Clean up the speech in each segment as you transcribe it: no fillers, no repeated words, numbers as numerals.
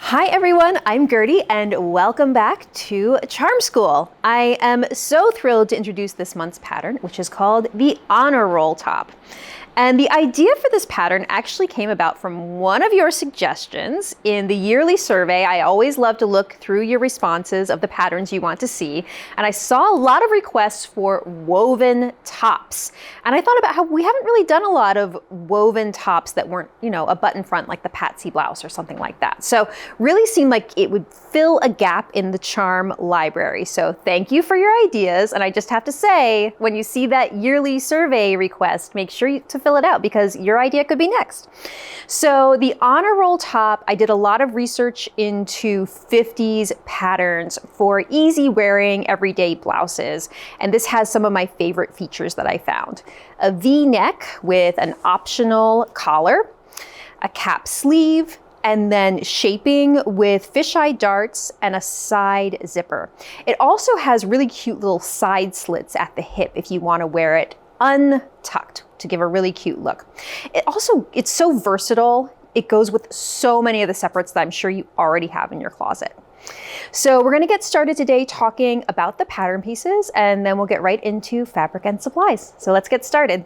Hi everyone, I'm Gertie and welcome back to Charm School. I am so thrilled to introduce this month's pattern, which is called the Honor Roll Top. And the idea for this pattern actually came about from one of your suggestions in the yearly survey. I always love to look through your responses of the patterns you want to see. And I saw a lot of requests for woven tops. And I thought about how we haven't really done a lot of woven tops that weren't, a button front like the Patsy blouse or something like that. So really seemed like it would fill a gap in the charm library. So thank you for your ideas. And I just have to say, when you see that yearly survey request, make sure to fill it out because your idea could be next. So the Honor Roll Top, I did a lot of research into 50s patterns for easy wearing everyday blouses. And this has some of my favorite features that I found. A V-neck with an optional collar, a cap sleeve, and then shaping with fisheye darts and a side zipper. It also has really cute little side slits at the hip if you want to wear it untucked to give a really cute look. It's so versatile. It goes with so many of the separates that I'm sure you already have in your closet. So we're going to get started today talking about the pattern pieces, and then we'll get right into fabric and supplies. So let's get started.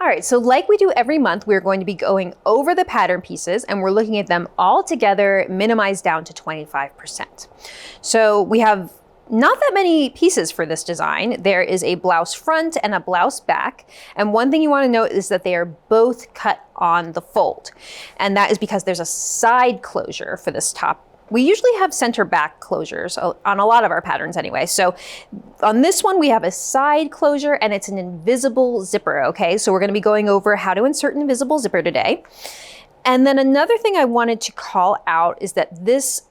All right, so like we do every month, we're going to be going over the pattern pieces and we're looking at them all together, minimized down to 25%. So we have not that many pieces for this design. There is a blouse front and a blouse back. And one thing you want to note is that they are both cut on the fold. And that is because there's a side closure for this top. We usually have center back closures on a lot of our patterns anyway. So on this one, we have a side closure and it's an invisible zipper, okay? So we're gonna be going over how to insert an invisible zipper today. And then another thing I wanted to call out is that this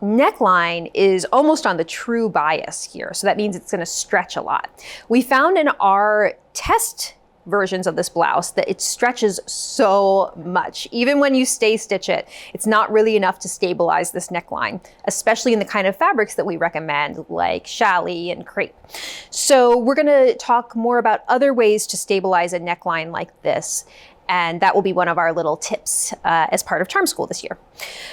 neckline is almost on the true bias here. So that means it's gonna stretch a lot. We found in our test versions of this blouse that it stretches so much. Even when you stay stitch it, it's not really enough to stabilize this neckline, especially in the kind of fabrics that we recommend like challis and crepe. So we're gonna talk more about other ways to stabilize a neckline like this. And that will be one of our little tips as part of Charm School this year.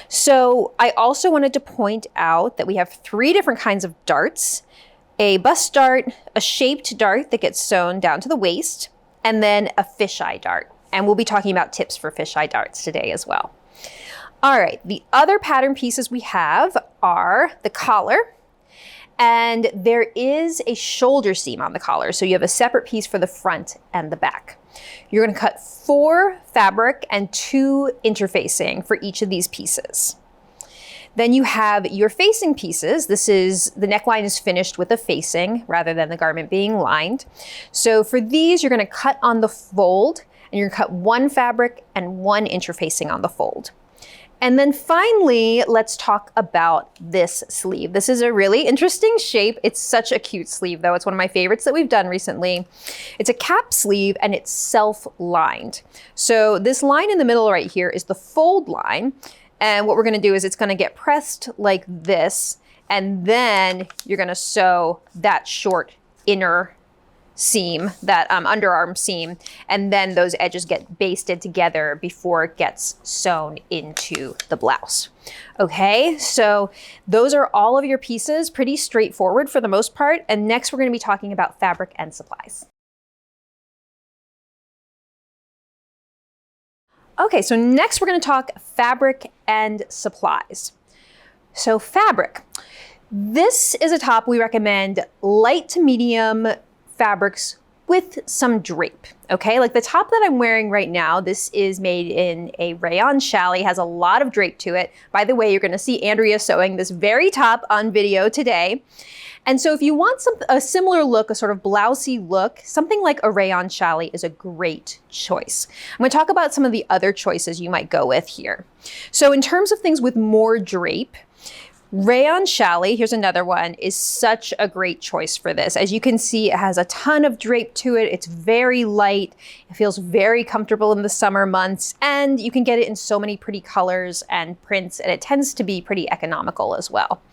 So I also wanted to point out that we have 3 different kinds of darts: a bust dart, a shaped dart that gets sewn down to the waist, and then a fisheye dart. And we'll be talking about tips for fisheye darts today as well. All right, the other pattern pieces we have are the collar, and there is a shoulder seam on the collar. So you have a separate piece for the front and the back. You're gonna cut 4 fabric and 2 interfacing for each of these pieces. Then you have your facing pieces. The neckline is finished with a facing rather than the garment being lined. So for these, you're gonna cut on the fold and you're gonna cut 1 fabric and 1 interfacing on the fold. And then finally, let's talk about this sleeve. This is a really interesting shape. It's such a cute sleeve though. It's one of my favorites that we've done recently. It's a cap sleeve and it's self-lined. So this line in the middle right here is the fold line. And what we're gonna do is it's gonna get pressed like this, and then you're gonna sew that short inner seam, that underarm seam, and then those edges get basted together before it gets sewn into the blouse. Okay, so those are all of your pieces, pretty straightforward for the most part. And next we're gonna be talking about fabric and supplies. Okay, so next we're gonna talk fabric and supplies. So fabric. This is a top we recommend light to medium fabrics with some drape, okay? Like the top that I'm wearing right now, this is made in a rayon challis, has a lot of drape to it. By the way, you're gonna see Andrea sewing this very top on video today. And so if you want a similar look, a sort of blousey look, something like a rayon challis is a great choice. I'm gonna talk about some of the other choices you might go with here. So in terms of things with more drape, rayon challis, here's another one, is such a great choice for this. As you can see, it has a ton of drape to it. It's very light. It feels very comfortable in the summer months, and you can get it in so many pretty colors and prints, and it tends to be pretty economical as well.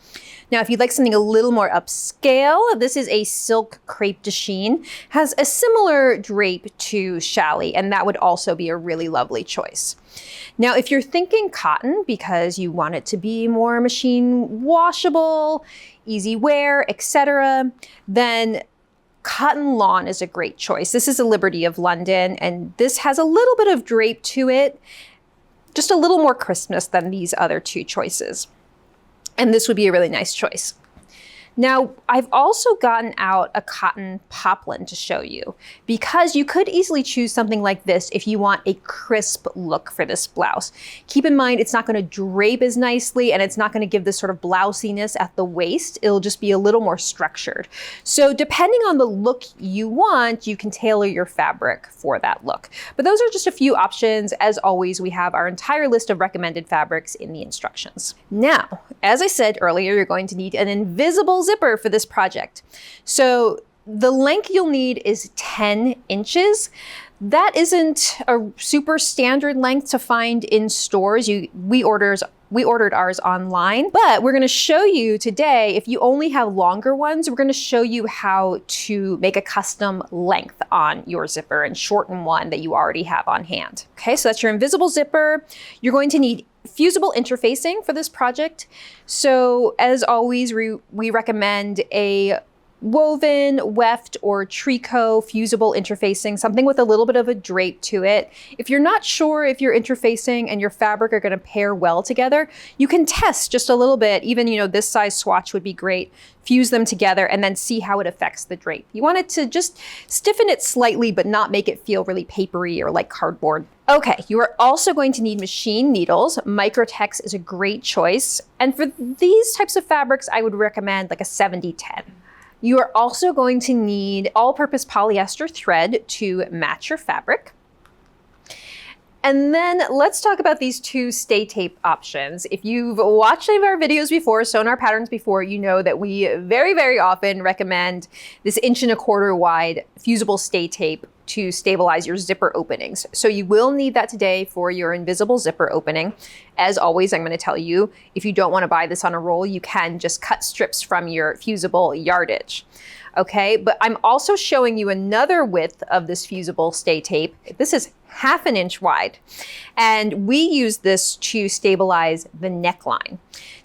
Now, if you'd like something a little more upscale, this is a silk crepe de chine. Has a similar drape to challis, and that would also be a really lovely choice. Now, if you're thinking cotton because you want it to be more machine washable, easy wear, etc., then cotton lawn is a great choice. This is a Liberty of London, and this has a little bit of drape to it, just a little more crispness than these other two choices. And this would be a really nice choice. Now, I've also gotten out a cotton poplin to show you because you could easily choose something like this if you want a crisp look for this blouse. Keep in mind, it's not going to drape as nicely and it's not going to give this sort of blousiness at the waist. It'll just be a little more structured. So depending on the look you want, you can tailor your fabric for that look. But those are just a few options. As always, we have our entire list of recommended fabrics in the instructions. Now, as I said earlier, you're going to need an invisible zipper for this project. So the length you'll need is 10 inches. That isn't a super standard length to find in stores. We ordered ours online, but we're going to show you today, if you only have longer ones, we're going to show you how to make a custom length on your zipper and shorten one that you already have on hand. Okay, so that's your invisible zipper. You're going to need fusible interfacing for this project. So as always, we recommend a woven, weft, or tricot fusible interfacing, something with a little bit of a drape to it. If you're not sure if your interfacing and your fabric are going to pair well together, you can test just a little bit. Even, this size swatch would be great. Fuse them together and then see how it affects the drape. You want it to just stiffen it slightly, but not make it feel really papery or like cardboard. Okay, you are also going to need machine needles. Microtex is a great choice. And for these types of fabrics, I would recommend like a 70-10. You are also going to need all-purpose polyester thread to match your fabric. And then let's talk about these two stay tape options. If you've watched any of our videos before, sewn our patterns before, you know that we very, very often recommend this 1¼ inch wide fusible stay tape to stabilize your zipper openings. So you will need that today for your invisible zipper opening. As always, I'm going to tell you, if you don't want to buy this on a roll, you can just cut strips from your fusible yardage. Okay, but I'm also showing you another width of this fusible stay tape. This is 1/2 inch wide, and we use this to stabilize the neckline.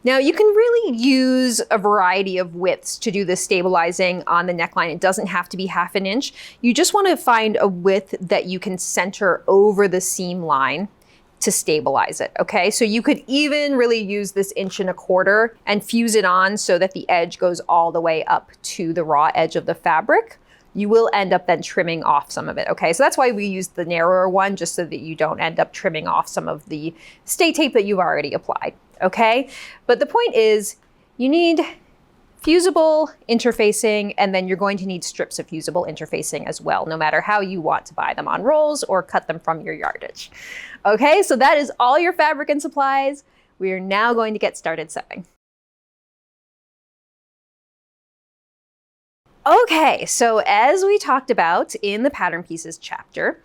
Now, you can really use a variety of widths to do this stabilizing on the neckline. It doesn't have to be 1/2 inch. You just want to find a width that you can center over the seam line to stabilize it, okay? So you could even really use this 1¼ inch and fuse it on so that the edge goes all the way up to the raw edge of the fabric. You will end up then trimming off some of it, okay? So that's why we use the narrower one, just so that you don't end up trimming off some of the stay tape that you've already applied, okay? But the point is, you need fusible interfacing, and then you're going to need strips of fusible interfacing as well, no matter how you want to buy them on rolls or cut them from your yardage. Okay, so that is all your fabric and supplies. We are now going to get started sewing. Okay, so as we talked about in the pattern pieces chapter,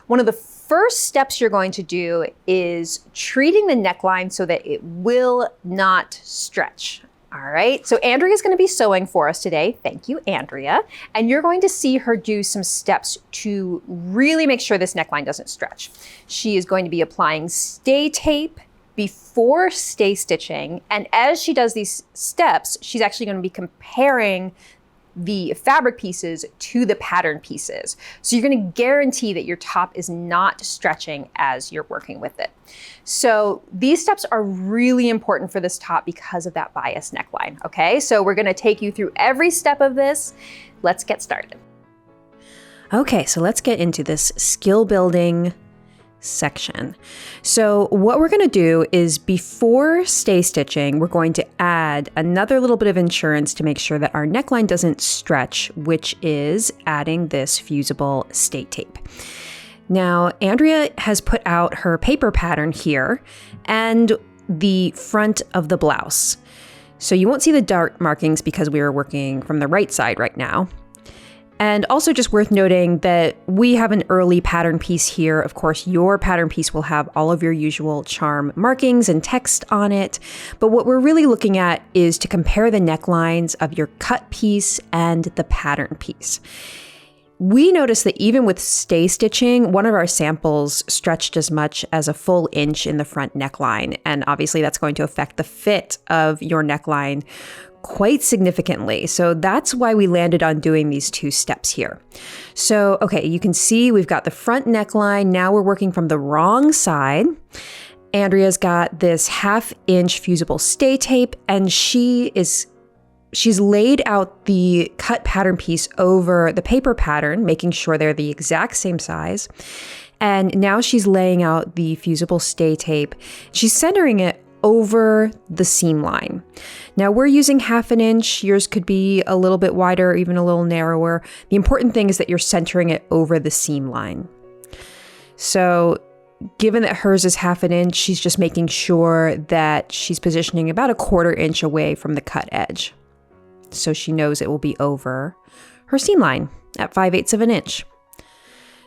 one of the first steps you're going to do is treating the neckline so that it will not stretch. All right, so Andrea is going to be sewing for us today. Thank you, Andrea. And you're going to see her do some steps to really make sure this neckline doesn't stretch. She is going to be applying stay tape before stay stitching. And as she does these steps, she's actually going to be comparing the fabric pieces to the pattern pieces. So you're going to guarantee that your top is not stretching as you're working with it. So these steps are really important for this top because of that bias neckline, okay? So we're going to take you through every step of this. Let's get started. Okay, so let's get into this skill building section. So what we're going to do is before stay stitching, we're going to add another little bit of insurance to make sure that our neckline doesn't stretch, which is adding this fusible stay tape. Now, Andrea has put out her paper pattern here and the front of the blouse. So you won't see the dart markings because we are working from the right side right now. And also just worth noting that we have an early pattern piece here. Of course, your pattern piece will have all of your usual charm markings and text on it. But what we're really looking at is to compare the necklines of your cut piece and the pattern piece. We noticed that even with stay stitching, one of our samples stretched as much as a full inch in the front neckline. And obviously that's going to affect the fit of your neckline quite significantly. So that's why we landed on doing these 2 steps here. So, okay, you can see we've got the front neckline. Now we're working from the wrong side. Andrea's got this 1/2 inch fusible stay tape, and she's laid out the cut pattern piece over the paper pattern, making sure they're the exact same size. And now she's laying out the fusible stay tape. She's centering it over the seam line. Now we're using 1/2 inch. Yours could be a little bit wider, or even a little narrower. The important thing is that you're centering it over the seam line. So given that hers is 1/2 inch, she's just making sure that she's positioning about 1/4 inch away from the cut edge. So she knows it will be over her seam line at 5/8 of an inch.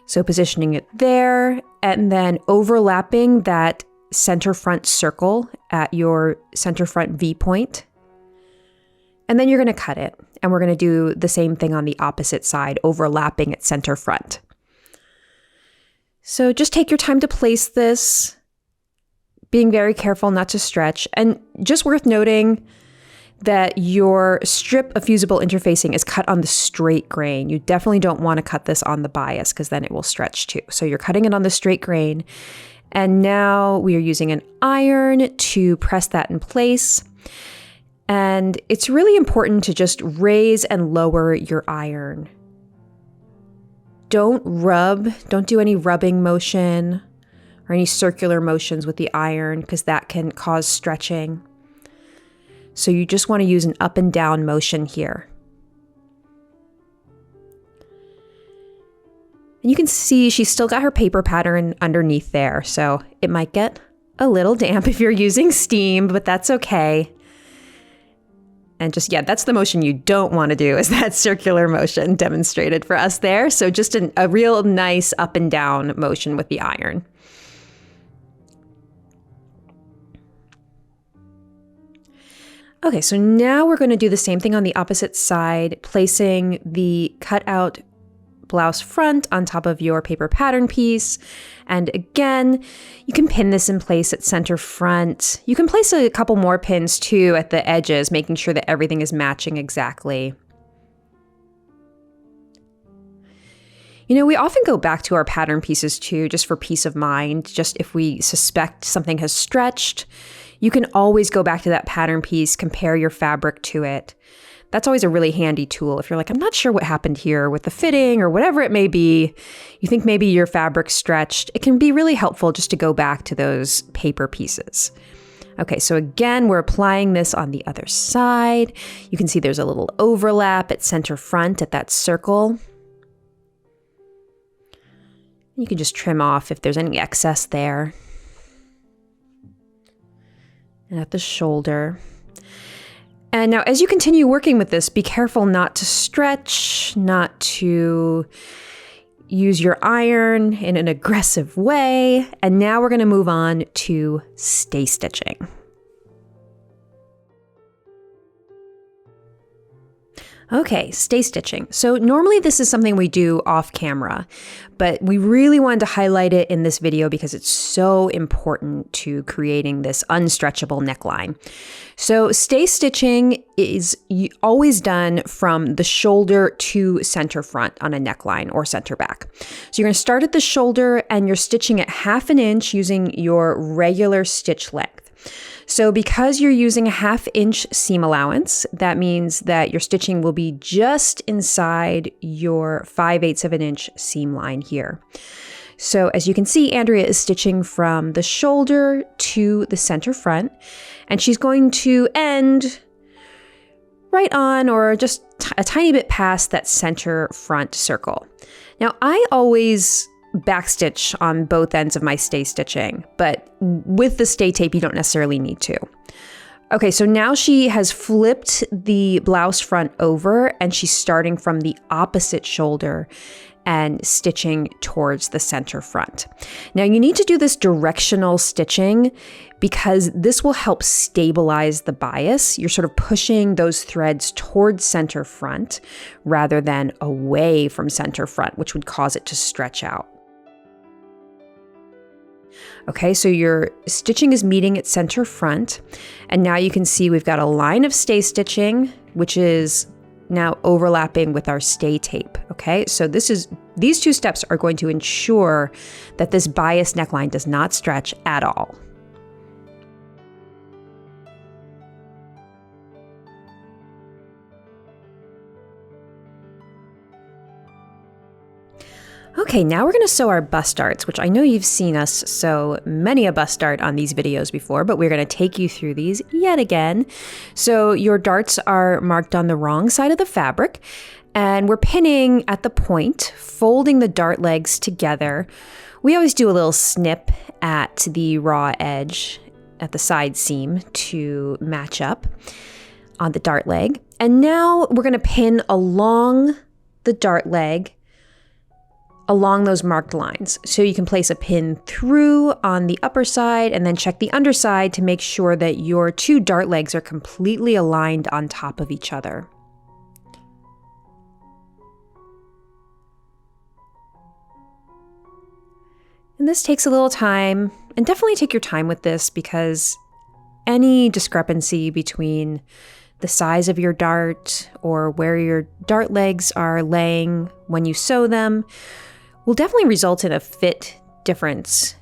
So positioning it there, and then overlapping that center front circle at your center front V point. And then you're going to cut it. And we're going to do the same thing on the opposite side, overlapping at center front. So just take your time to place this, being very careful not to stretch. And just worth noting that your strip of fusible interfacing is cut on the straight grain. You definitely don't want to cut this on the bias because then it will stretch too. So you're cutting it on the straight grain. And now we are using an iron to press that in place. And it's really important to just raise and lower your iron. Don't do any rubbing motion or any circular motions with the iron because that can cause stretching. So you just want to use an up and down motion here. And you can see she's still got her paper pattern underneath there, so it might get a little damp if you're using steam, but that's okay. And just, yeah, that's the motion you don't want to do, is that circular motion demonstrated for us there. So just a real nice up and down motion with the iron. Okay, so now we're going to do the same thing on the opposite side, placing the cutout blouse front on top of your paper pattern piece. And again, you can pin this in place at center front. You can place a couple more pins too at the edges, making sure that everything is matching exactly. You know, we often go back to our pattern pieces too, just for peace of mind. Just if we suspect something has stretched, you can always go back to that pattern piece, compare your fabric to it. That's always a really handy tool. If you're like, I'm not sure what happened here with the fitting or whatever it may be, you think maybe your fabric stretched, it can be really helpful just to go back to those paper pieces. Okay, so again, we're applying this on the other side. You can see there's a little overlap at center front at that circle. You can just trim off if there's any excess there. And at the shoulder. And now as you continue working with this, be careful not to stretch, not to use your iron in an aggressive way. And now we're going to move on to stay stitching. Okay, stay stitching. So normally this is something we do off camera, but we really wanted to highlight it in this video because it's so important to creating this unstretchable neckline. So stay stitching is always done from the shoulder to center front on a neckline or center back. So you're going to start at the shoulder and you're stitching at 1/2 inch using your regular stitch length. So because you're using a 1/2 inch seam allowance, that means that your stitching will be just inside your 5/8 of an inch seam line here. So as you can see, Andrea is stitching from the shoulder to the center front, and she's going to end right on or just a tiny bit past that center front circle. Now I always backstitch on both ends of my stay stitching, but with the stay tape, you don't necessarily need to. Okay, so now she has flipped the blouse front over and she's starting from the opposite shoulder and stitching towards the center front. Now you need to do this directional stitching because this will help stabilize the bias. You're sort of pushing those threads towards center front rather than away from center front, which would cause it to stretch out. Okay, so your stitching is meeting at center front, and now you can see we've got a line of stay stitching, which is now overlapping with our stay tape. Okay, so these two steps are going to ensure that this bias neckline does not stretch at all. Okay, now we're going to sew our bust darts, which I know you've seen us sew many a bust dart on these videos before, but we're going to take you through these yet again. So your darts are marked on the wrong side of the fabric, and we're pinning at the point, folding the dart legs together. We always do a little snip at the raw edge at the side seam to match up on the dart leg. And now we're going to pin along the dart leg along those marked lines. So you can place a pin through on the upper side and then check the underside to make sure that your two dart legs are completely aligned on top of each other. And this takes a little time, and definitely take your time with this because any discrepancy between the size of your dart or where your dart legs are laying when you sew them will definitely result in a fit difference.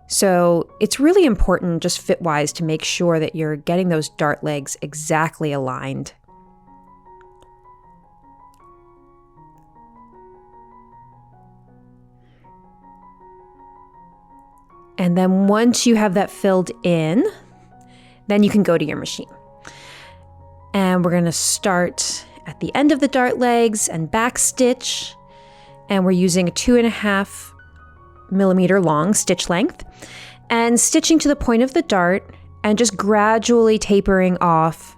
So it's really important just fit-wise to make sure that you're getting those dart legs exactly aligned. And then once you have that filled in, then you can go to your machine. And we're going to start at the end of the dart legs and back stitch. And we're using a 2.5 millimeter long stitch length and stitching to the point of the dart and just gradually tapering off.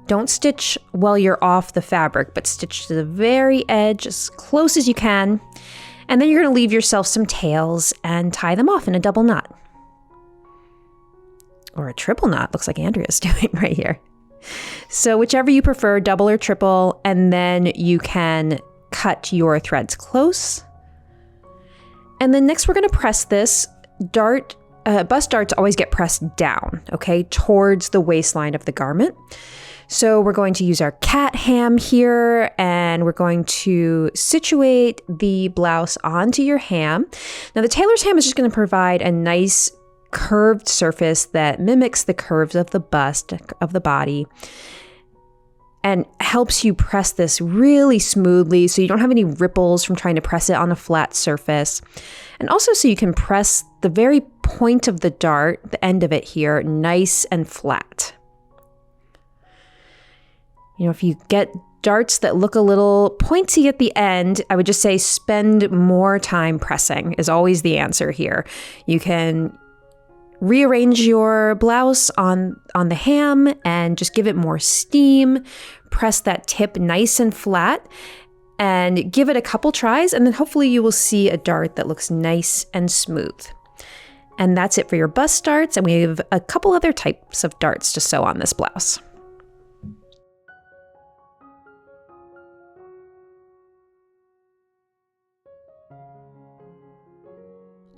Don't stitch while you're off the fabric, but stitch to the very edge as close as you can. And then you're going to leave yourself some tails and tie them off in a double knot. Or a triple knot, looks like Andrea's doing right here. So whichever you prefer, double or triple, and then you can cut your threads close. And then next we're going to press this bust darts always get pressed down, okay, towards the waistline of the garment. So we're going to use our cat ham here, and we're going to situate the blouse onto your ham. Now the tailor's ham is just going to provide a nice curved surface that mimics the curves of the bust of the body and helps you press this really smoothly so you don't have any ripples from trying to press it on a flat surface. And also so you can press the very point of the dart, the end of it here, nice and flat. You know, if you get darts that look a little pointy at the end, I would just say spend more time pressing is always the answer here. You can rearrange your blouse on the ham and just give it more steam. Press that tip nice and flat and give it a couple tries, and then hopefully you will see a dart that looks nice and smooth. And that's it for your bust darts, and we have a couple other types of darts to sew on this blouse.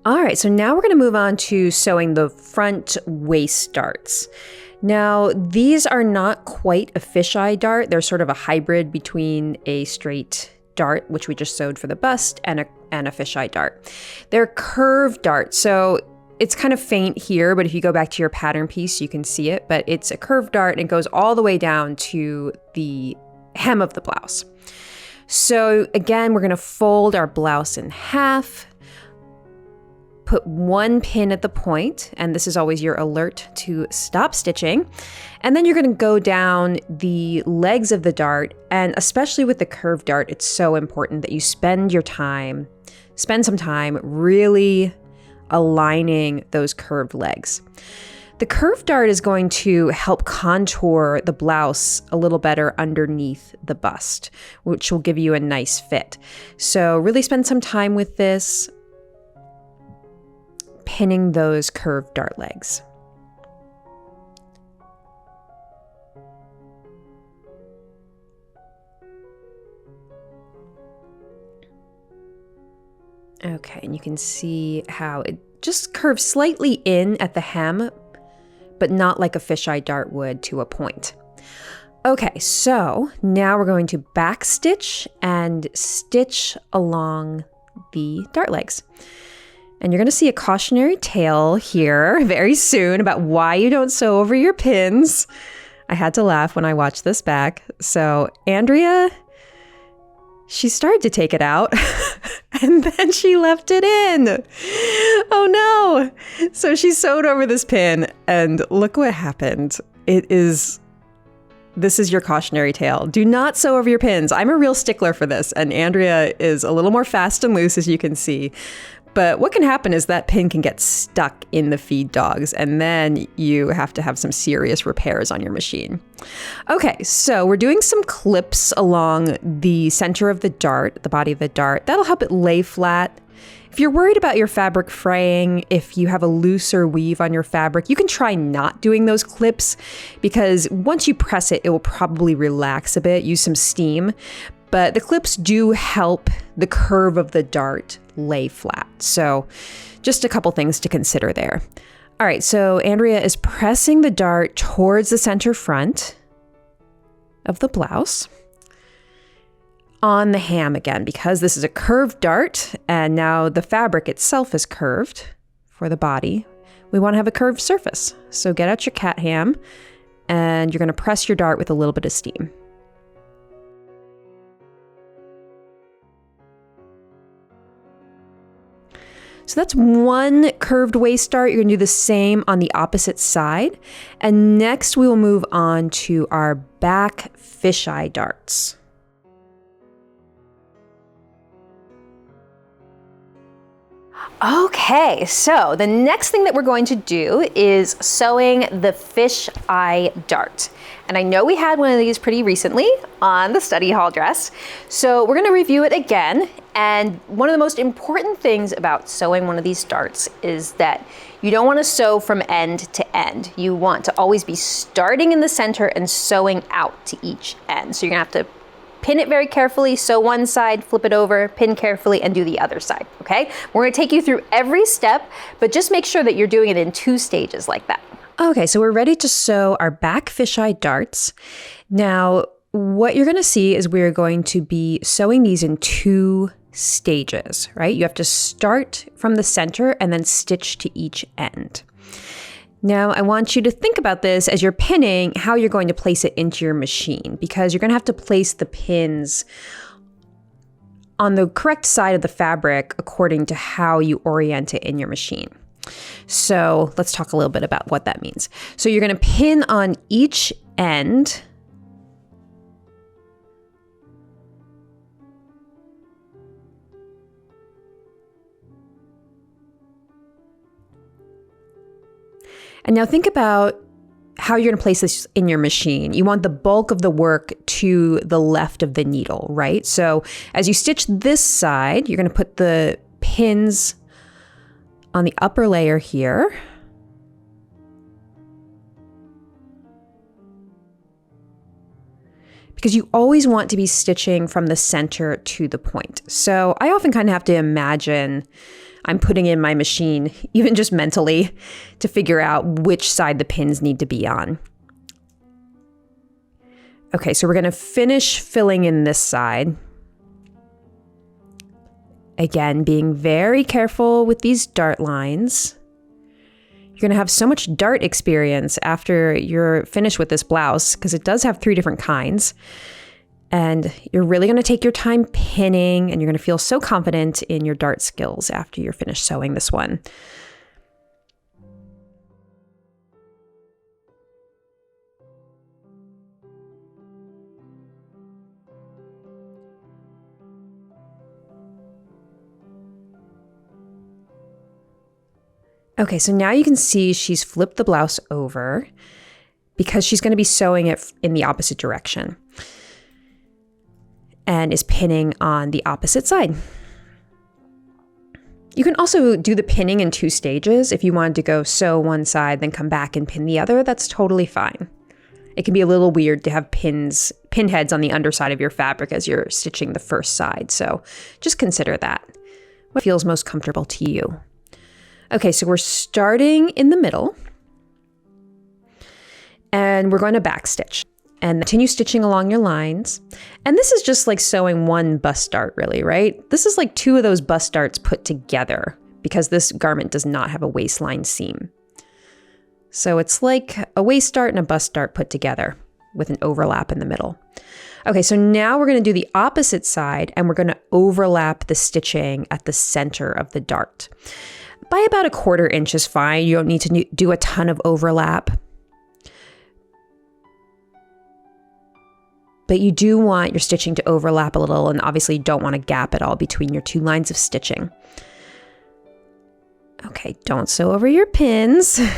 All right, so now we're going to move on to sewing the front waist darts. Now, these are not quite a fisheye dart. They're sort of a hybrid between a straight dart, which we just sewed for the bust, and a fisheye dart. They're curved darts, so it's kind of faint here, but if you go back to your pattern piece, you can see it, but it's a curved dart and it goes all the way down to the hem of the blouse. So again, we're going to fold our blouse in half, put one pin at the point, and this is always your alert to stop stitching. And then you're going to go down the legs of the dart, and especially with the curved dart, it's so important that you spend some time really aligning those curved legs. The curved dart is going to help contour the blouse a little better underneath the bust, which will give you a nice fit. So really spend some time with this, pinning those curved dart legs. Okay, and you can see how it just curves slightly in at the hem, but not like a fisheye dart would to a point. Okay, so now we're going to back stitch and stitch along the dart legs. And you're going to see a cautionary tale here very soon about why you don't sew over your pins. I had to laugh when I watched this back. So Andrea, she started to take it out and then she left it in. Oh no. So she sewed over this pin and look what happened. This is your cautionary tale. Do not sew over your pins. I'm a real stickler for this, and Andrea is a little more fast and loose, as you can see. But what can happen is that pin can get stuck in the feed dogs, and then you have to have some serious repairs on your machine. Okay, so we're doing some clips along the center of the dart, the body of the dart. That'll help it lay flat. If you're worried about your fabric fraying, if you have a looser weave on your fabric, you can try not doing those clips, because once you press it, it will probably relax a bit, use some steam. But the clips do help the curve of the dart lay flat. So just a couple things to consider there. All right, so Andrea is pressing the dart towards the center front of the blouse on the ham again, because this is a curved dart and now the fabric itself is curved for the body. We want to have a curved surface. So get out your cat ham and you're going to press your dart with a little bit of steam. So that's one curved waist dart. You're going to do the same on the opposite side. And next we will move on to our back fisheye darts. Okay, so the next thing that we're going to do is sewing the fish eye dart. And I know we had one of these pretty recently on the study hall dress. So we're gonna review it again. And one of the most important things about sewing one of these darts is that you don't wanna sew from end to end. You want to always be starting in the center and sewing out to each end. So you're gonna have to pin it very carefully, sew one side, flip it over, pin carefully, and do the other side, okay? We're gonna take you through every step, but just make sure that you're doing it in 2 stages like that. Okay, so we're ready to sew our back fisheye darts. Now, what you're gonna see is we're going to be sewing these in 2 stages, right? You have to start from the center and then stitch to each end. Now, I want you to think about this as you're pinning, how you're going to place it into your machine, because you're going to have to place the pins on the correct side of the fabric according to how you orient it in your machine. So let's talk a little bit about what that means. So you're going to pin on each end. And now think about how you're going to place this in your machine. You want the bulk of the work to the left of the needle, right? So as you stitch this side, you're going to put the pins on the upper layer here. Because you always want to be stitching from the center to the point. So I often kind of have to imagine I'm putting in my machine, even just mentally, to figure out which side the pins need to be on. Okay, so we're going to finish filling in this side. Again, being very careful with these dart lines. You're going to have so much dart experience after you're finished with this blouse, because it does have 3 different kinds. And you're really going to take your time pinning, and you're going to feel so confident in your dart skills after you're finished sewing this one. Okay, so now you can see she's flipped the blouse over because she's going to be sewing it in the opposite direction and is pinning on the opposite side. You can also do the pinning in 2 stages. If you wanted to go sew one side, then come back and pin the other, that's totally fine. It can be a little weird to have pin heads on the underside of your fabric as you're stitching the first side. So just consider that. What feels most comfortable to you? Okay, so we're starting in the middle and we're going to backstitch and continue stitching along your lines. And this is just like sewing one bust dart really, right? This is like 2 of those bust darts put together because this garment does not have a waistline seam. So it's like a waist dart and a bust dart put together with an overlap in the middle. Okay, so now we're going to do the opposite side and we're going to overlap the stitching at the center of the dart. By about 1/4 inch is fine. You don't need to do a ton of overlap. But you do want your stitching to overlap a little, and obviously you don't want a gap at all between your 2 lines of stitching. Okay, don't sew over your pins. There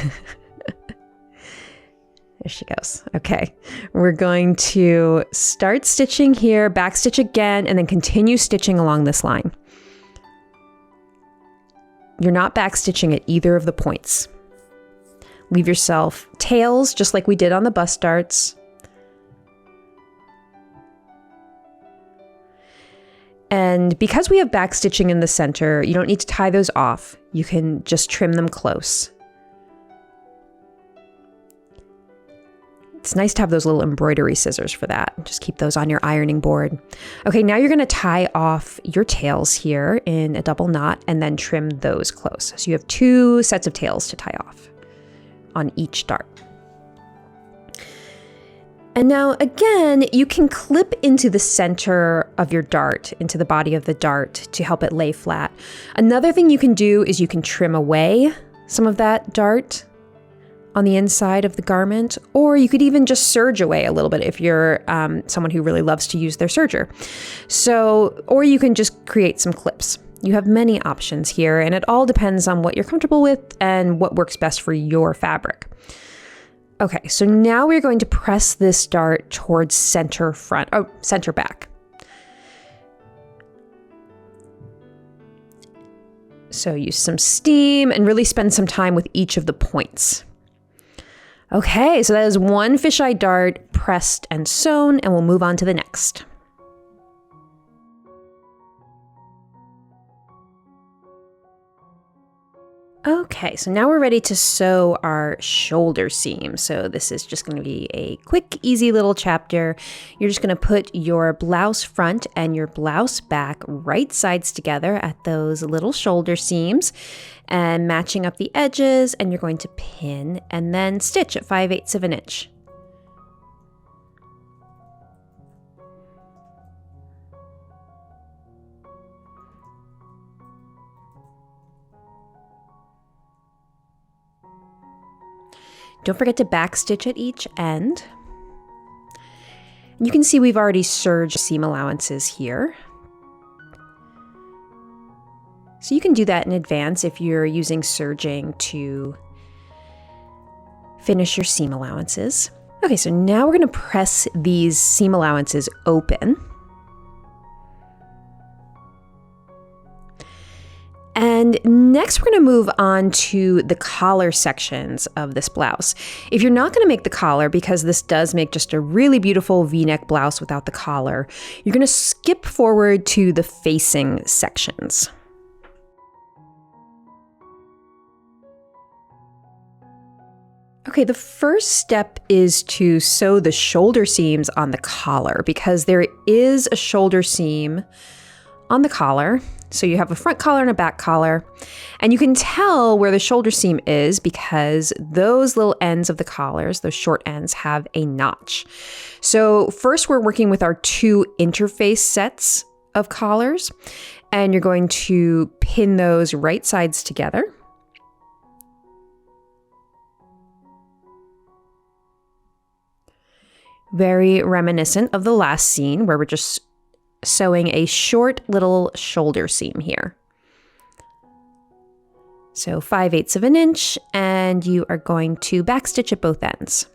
she goes. Okay, we're going to start stitching here, backstitch again, and then continue stitching along this line. You're not backstitching at either of the points. Leave yourself tails, just like we did on the bust darts. And because we have backstitching in the center, you don't need to tie those off. You can just trim them close. It's nice to have those little embroidery scissors for that. Just keep those on your ironing board. Okay, now you're going to tie off your tails here in a double knot and then trim those close. So you have 2 sets of tails to tie off on each dart. And now again, you can clip into the center of your dart, into the body of the dart to help it lay flat. Another thing you can do is you can trim away some of that dart on the inside of the garment, or you could even just serge away a little bit if you're someone who really loves to use their serger. So, or you can just create some clips. You have many options here, and it all depends on what you're comfortable with and what works best for your fabric. Okay, so now we're going to press this dart towards center back. So use some steam and really spend some time with each of the points. Okay, so that is 1 fisheye dart pressed and sewn, and we'll move on to the next. Okay, so now we're ready to sew our shoulder seam. So this is just going to be a quick, easy little chapter. You're just going to put your blouse front and your blouse back right sides together at those little shoulder seams and matching up the edges, and you're going to pin and then stitch at 5/8 of an inch. Don't forget to backstitch at each end. You can see we've already serged seam allowances here. So you can do that in advance if you're using serging to finish your seam allowances. Okay, so now we're going to press these seam allowances open. And next we're going to move on to the collar sections of this blouse. If you're not going to make the collar, because this does make just a really beautiful V-neck blouse without the collar, you're going to skip forward to the facing sections. Okay, the first step is to sew the shoulder seams on the collar, because there is a shoulder seam on the collar. So you have a front collar and a back collar, and you can tell where the shoulder seam is because those little ends of the collars, those short ends, have a notch. So first we're working with our 2 interface sets of collars, and you're going to pin those right sides together. Very reminiscent of the last scene where we're just sewing a short little shoulder seam here. So 5/8 of an inch, and you are going to backstitch at both ends.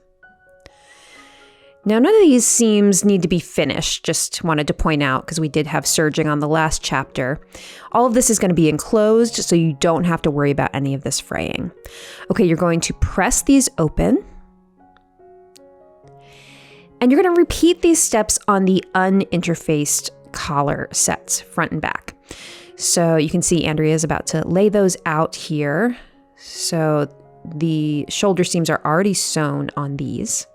Now, none of these seams need to be finished, just wanted to point out because we did have serging on the last chapter. All of this is going to be enclosed, so you don't have to worry about any of this fraying. Okay, you're going to press these open. And you're going to repeat these steps on the uninterfaced collar sets, front and back. So you can see Andrea is about to lay those out here. So the shoulder seams are already sewn on these.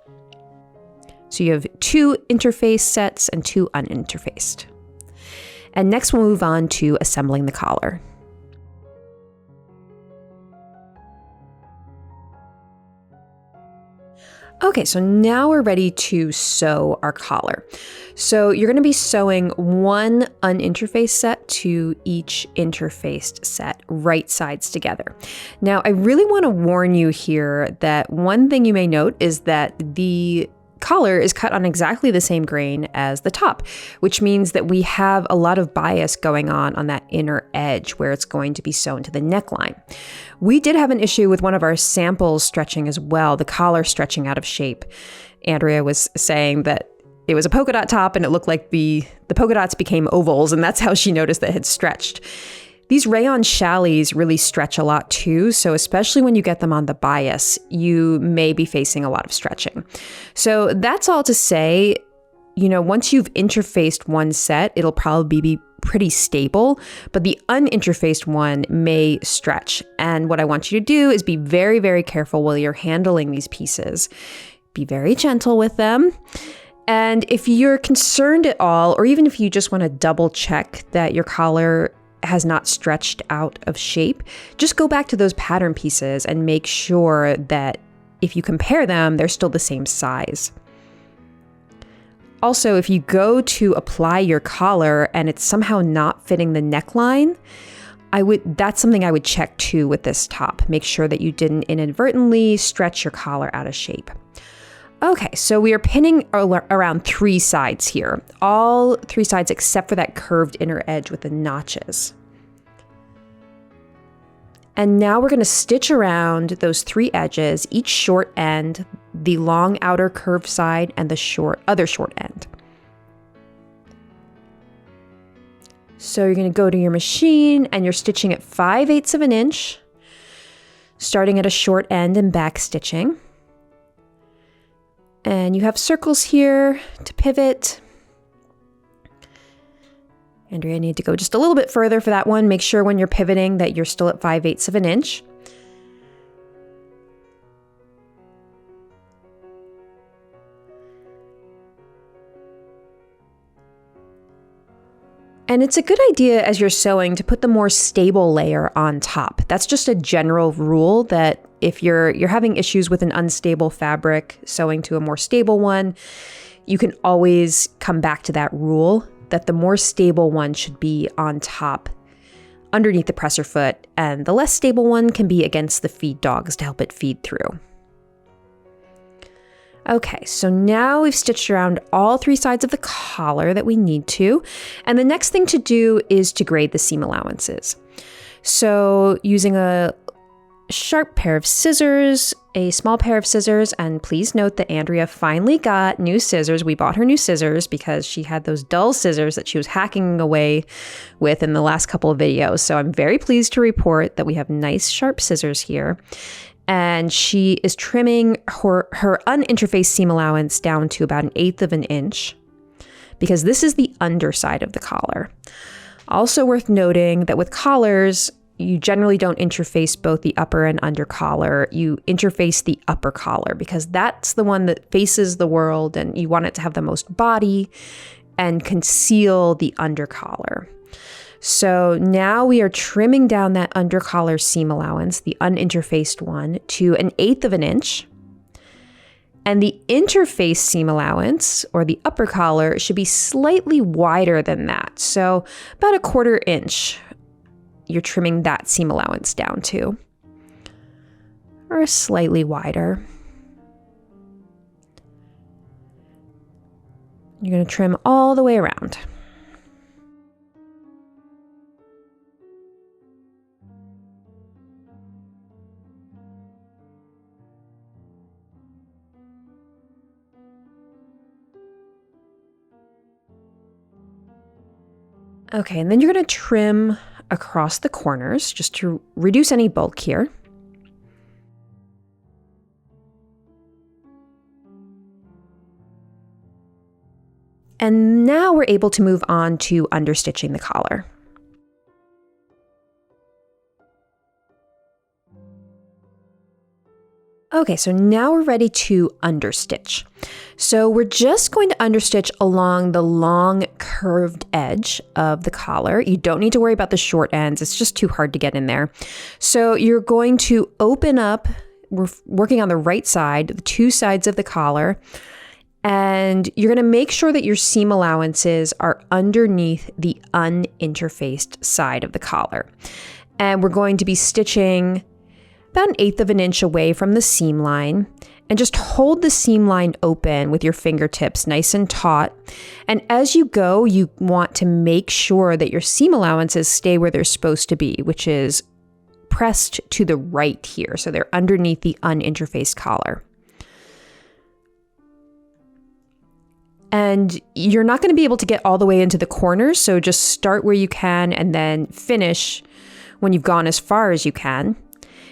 So you have 2 interfaced sets and 2 uninterfaced. And next we'll move on to assembling the collar. Okay, so now we're ready to sew our collar. So you're going to be sewing 1 uninterfaced set to each interfaced set, right sides together. Now, I really want to warn you here that one thing you may note is that the collar is cut on exactly the same grain as the top, which means that we have a lot of bias going on that inner edge where it's going to be sewn to the neckline. We did have an issue with one of our samples stretching as well, the collar stretching out of shape. Andrea was saying that it was a polka dot top and it looked like the polka dots became ovals, and that's how she noticed that it had stretched. These rayon chalets really stretch a lot too, so especially when you get them on the bias, you may be facing a lot of stretching. So that's all to say, you know, once you've interfaced one set, it'll probably be pretty stable, but the uninterfaced one may stretch. And what I want you to do is be very, very careful while you're handling these pieces. Be very gentle with them. And if you're concerned at all, or even if you just want to double check that your collar has not stretched out of shape, just go back to those pattern pieces and make sure that if you compare them, they're still the same size. Also, if you go to apply your collar and it's somehow not fitting the neckline, that's something I would check too with this top. Make sure that you didn't inadvertently stretch your collar out of shape. Okay, so we are pinning around 3 sides here. All 3 sides except for that curved inner edge with the notches. And now we're going to stitch around those 3 edges, each short end, the long outer curved side, and the other short end. So you're going to go to your machine and you're stitching at 5/8 of an inch, starting at a short end and back stitching. And you have circles here to pivot. Andrea, I need to go just a little bit further for that one. Make sure when you're pivoting that you're still at 5/8 of an inch. And it's a good idea as you're sewing to put the more stable layer on top. That's just a general rule that if you're having issues with an unstable fabric, sewing to a more stable one, you can always come back to that rule that the more stable one should be on top underneath the presser foot, and the less stable one can be against the feed dogs to help it feed through. Okay, so now we've stitched around all 3 sides of the collar that we need to, and the next thing to do is to grade the seam allowances. So using a sharp pair of scissors, a small pair of scissors, and please note that Andrea finally got new scissors. We bought her new scissors because she had those dull scissors that she was hacking away with in the last couple of videos. So I'm very pleased to report that we have nice sharp scissors here. And she is trimming her uninterfaced seam allowance down to about 1/8 of an inch because this is the underside of the collar. Also worth noting that with collars, you generally don't interface both the upper and under collar. You interface the upper collar because that's the one that faces the world and you want it to have the most body and conceal the under collar. So now we are trimming down that under collar seam allowance, the uninterfaced one, to 1/8 of an inch. And the interface seam allowance, or the upper collar, should be slightly wider than that. So about 1/4 inch, you're trimming that seam allowance down to, or slightly wider. You're going to trim all the way around. Okay, and then you're going to trim across the corners just to reduce any bulk here. And now we're able to move on to understitching the collar. Okay, so now we're ready to understitch. So we're just going to understitch along the long curved edge of the collar. You don't need to worry about the short ends. It's just too hard to get in there. So you're going to open up, we're working on the right side, the two sides of the collar, and you're going to make sure that your seam allowances are underneath the uninterfaced side of the collar. And we're going to be stitching about 1/8 of an inch away from the seam line, and just hold the seam line open with your fingertips nice and taut. And as you go, you want to make sure that your seam allowances stay where they're supposed to be, which is pressed to the right here. So they're underneath the uninterfaced collar. And you're not going to be able to get all the way into the corners, so just start where you can and then finish when you've gone as far as you can.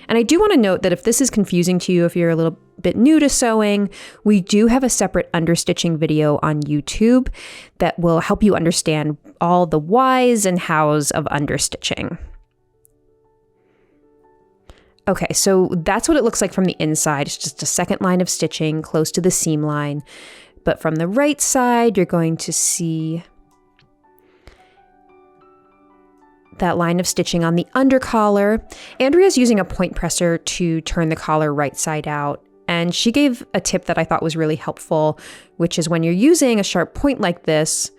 And I do want to note that if this is confusing to you, if you're a little bit new to sewing, we do have a separate understitching video on YouTube that will help you understand all the whys and hows of understitching. Okay, so that's what it looks like from the inside. It's just a second line of stitching close to the seam line. But from the right side, you're going to see that line of stitching on the under collar. Andrea's using a point presser to turn the collar right side out. And she gave a tip that I thought was really helpful, which is when you're using a sharp point like this,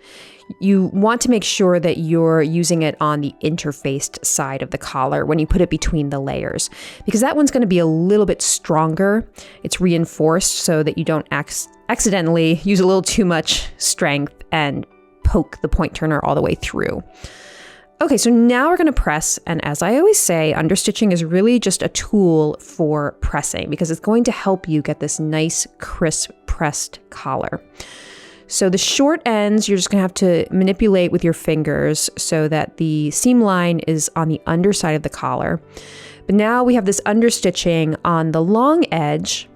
you want to make sure that you're using it on the interfaced side of the collar when you put it between the layers, because that one's going to be a little bit stronger. It's reinforced so that you don't accidentally use a little too much strength and poke the point turner all the way through. Okay, so now we're going to press, and as I always say, understitching is really just a tool for pressing because it's going to help you get this nice, crisp, pressed collar. So the short ends, you're just going to have to manipulate with your fingers so that the seam line is on the underside of the collar. But now we have this understitching on the long edge.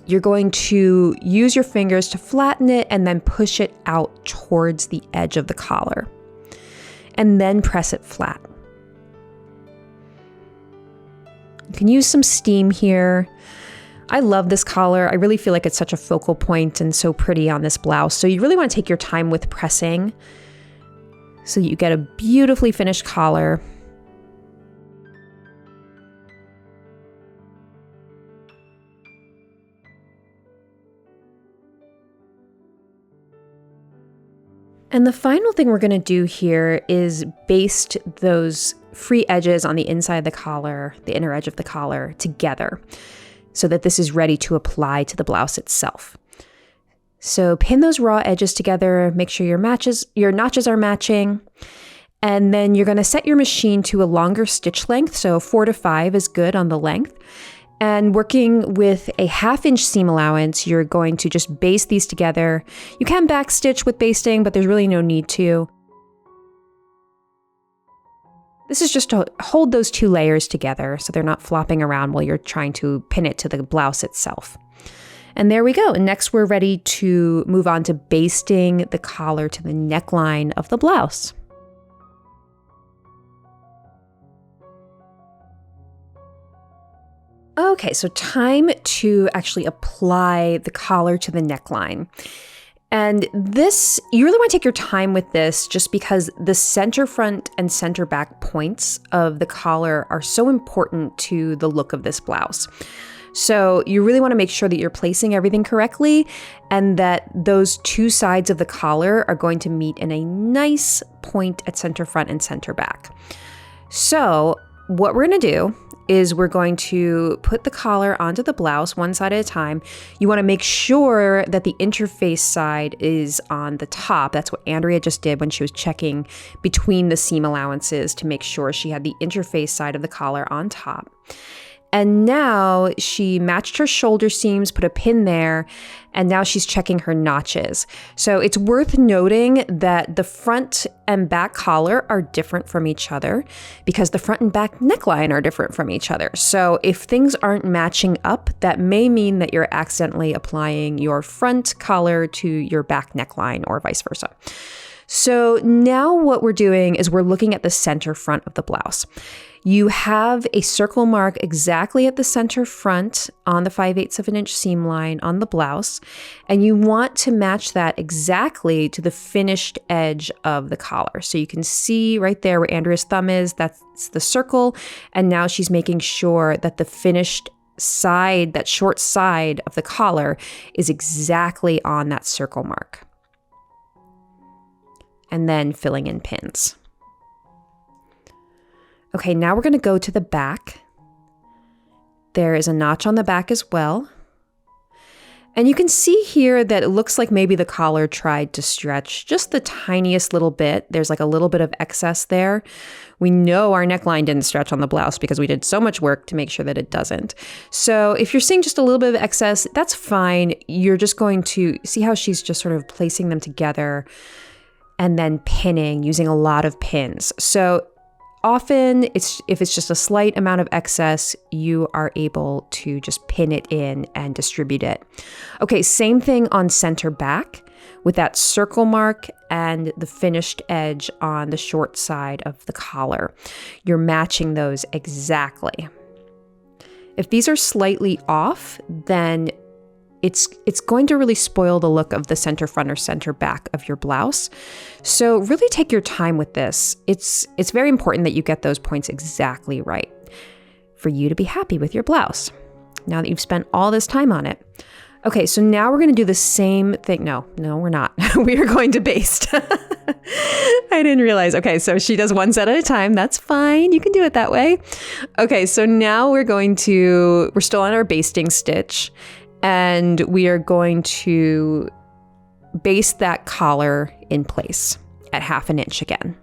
You're going to use your fingers to flatten it and then push it out towards the edge of the collar. And then press it flat. You can use some steam here. I love this collar. I really feel like it's such a focal point and so pretty on this blouse. So you really want to take your time with pressing so that you get a beautifully finished collar. And the final thing we're going to do here is baste those free edges on the inside of the collar, the inner edge of the collar, together so that this is ready to apply to the blouse itself. So pin those raw edges together, make sure your notches are matching, and then you're going to set your machine to a longer stitch length, so 4 to 5 is good on the length. And working with a 1/2 inch seam allowance, you're going to just baste these together. You can backstitch with basting, but there's really no need to. This is just to hold those two layers together so they're not flopping around while you're trying to pin it to the blouse itself. And there we go. Next, we're ready to move on to basting the collar to the neckline of the blouse. Okay, so time to actually apply the collar to the neckline. And this, you really want to take your time with this just because the center front and center back points of the collar are so important to the look of this blouse. So you really want to make sure that you're placing everything correctly and that those two sides of the collar are going to meet in a nice point at center front and center back. So what we're going to do is we're going to put the collar onto the blouse one side at a time. You want to make sure that the interface side is on the top. That's what Andrea just did when she was checking between the seam allowances to make sure she had the interface side of the collar on top. And now she matched her shoulder seams, put a pin there, and now she's checking her notches. So it's worth noting that the front and back collar are different from each other because the front and back neckline are different from each other. So if things aren't matching up, that may mean that you're accidentally applying your front collar to your back neckline or vice versa. So now what we're doing is we're looking at the center front of the blouse. You have a circle mark exactly at the center front on the 5/8 of an inch seam line on the blouse, and you want to match that exactly to the finished edge of the collar. So you can see right there where Andrea's thumb is, that's the circle, and now she's making sure that the finished side, that short side of the collar, is exactly on that circle mark. And then filling in pins. Okay, now we're going to go to the back. There is a notch on the back as well. And you can see here that it looks like maybe the collar tried to stretch just the tiniest little bit. There's like a little bit of excess there. We know our neckline didn't stretch on the blouse because we did so much work to make sure that it doesn't. So if you're seeing just a little bit of excess, that's fine. You're just going to see how she's just sort of placing them together and then pinning using a lot of pins. So often, if it's just a slight amount of excess, you are able to just pin it in and distribute it. Okay, same thing on center back with that circle mark and the finished edge on the short side of the collar. You're matching those exactly. If these are slightly off, then it's going to really spoil the look of the center front or center back of your blouse. So really take your time with this. It's very important that you get those points exactly right for you to be happy with your blouse now that you've spent all this time on it. Okay, so now we're going to do the same thing. No, we're not. We are going to baste. I didn't realize. Okay, so she does one set at a time. That's fine. You can do it that way. Okay, so now we're still on our basting stitch. And we are going to baste that collar in place at 1/2 inch again.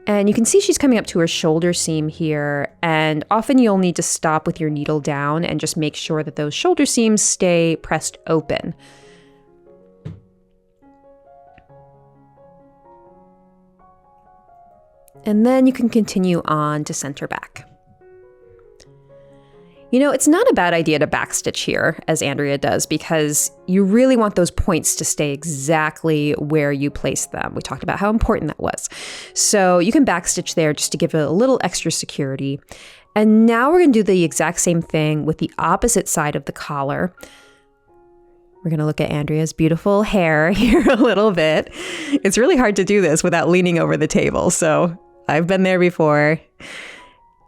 And you can see she's coming up to her shoulder seam here, and often you'll need to stop with your needle down and just make sure that those shoulder seams stay pressed open. And then you can continue on to center back. You know, it's not a bad idea to backstitch here, as Andrea does, because you really want those points to stay exactly where you place them. We talked about how important that was. So you can backstitch there just to give it a little extra security. And now we're going to do the exact same thing with the opposite side of the collar. We're going to look at Andrea's beautiful hair here a little bit. It's really hard to do this without leaning over the table, so I've been there before.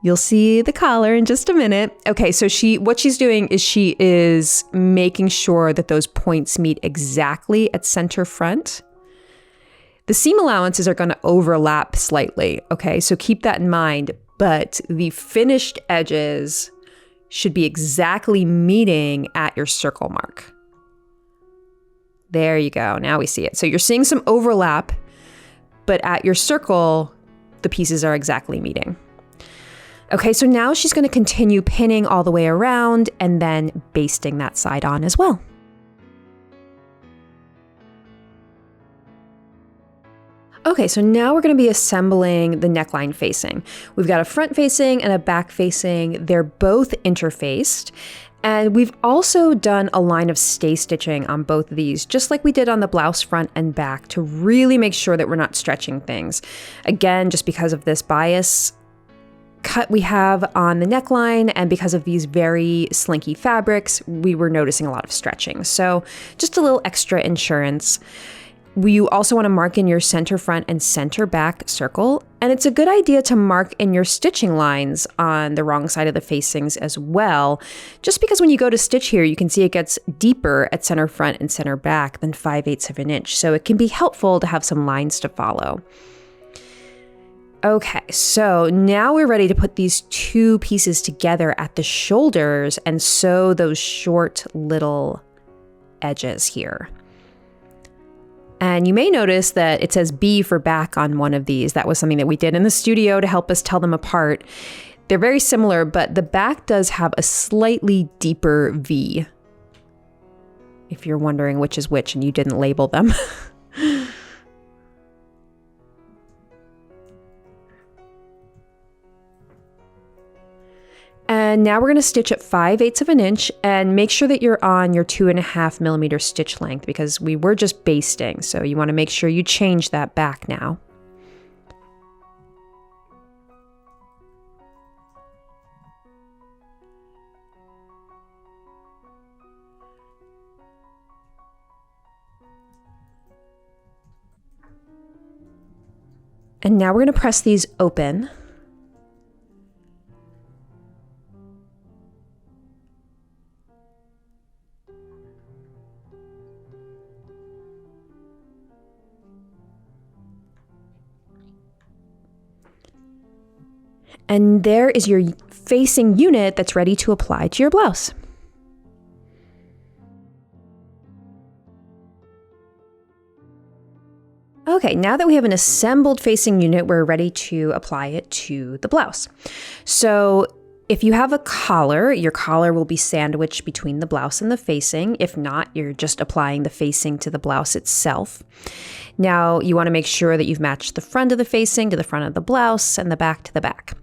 You'll see the collar in just a minute. Okay, so what she's doing is she is making sure that those points meet exactly at center front. The seam allowances are going to overlap slightly, okay? So keep that in mind, but the finished edges should be exactly meeting at your circle mark. There you go. Now we see it. So you're seeing some overlap, but at your circle, the pieces are exactly meeting. Okay, so now she's going to continue pinning all the way around and then basting that side on as well. Okay, so now we're going to be assembling the neckline facing. We've got a front facing and a back facing. They're both interfaced. And we've also done a line of stay stitching on both of these, just like we did on the blouse front and back, to really make sure that we're not stretching things. Again, just because of this bias cut we have on the neckline and because of these very slinky fabrics, we were noticing a lot of stretching. So just a little extra insurance. You also want to mark in your center front and center back circle, and it's a good idea to mark in your stitching lines on the wrong side of the facings as well, just because when you go to stitch here, you can see it gets deeper at center front and center back than 5/8 of an inch, so it can be helpful to have some lines to follow. Okay, so now we're ready to put these two pieces together at the shoulders and sew those short little edges here. And you may notice that it says B for back on one of these. That was something that we did in the studio to help us tell them apart. They're very similar, but the back does have a slightly deeper V, if you're wondering which is which and you didn't label them. And now we're going to stitch at 5/8 of an inch and make sure that you're on your 2.5 millimeter stitch length because we were just basting. So you want to make sure you change that back now. And now we're going to press these open. And there is your facing unit that's ready to apply to your blouse. Okay, now that we have an assembled facing unit, we're ready to apply it to the blouse. So if you have a collar, your collar will be sandwiched between the blouse and the facing. If not, you're just applying the facing to the blouse itself. Now you want to make sure that you've matched the front of the facing to the front of the blouse and the back to the back.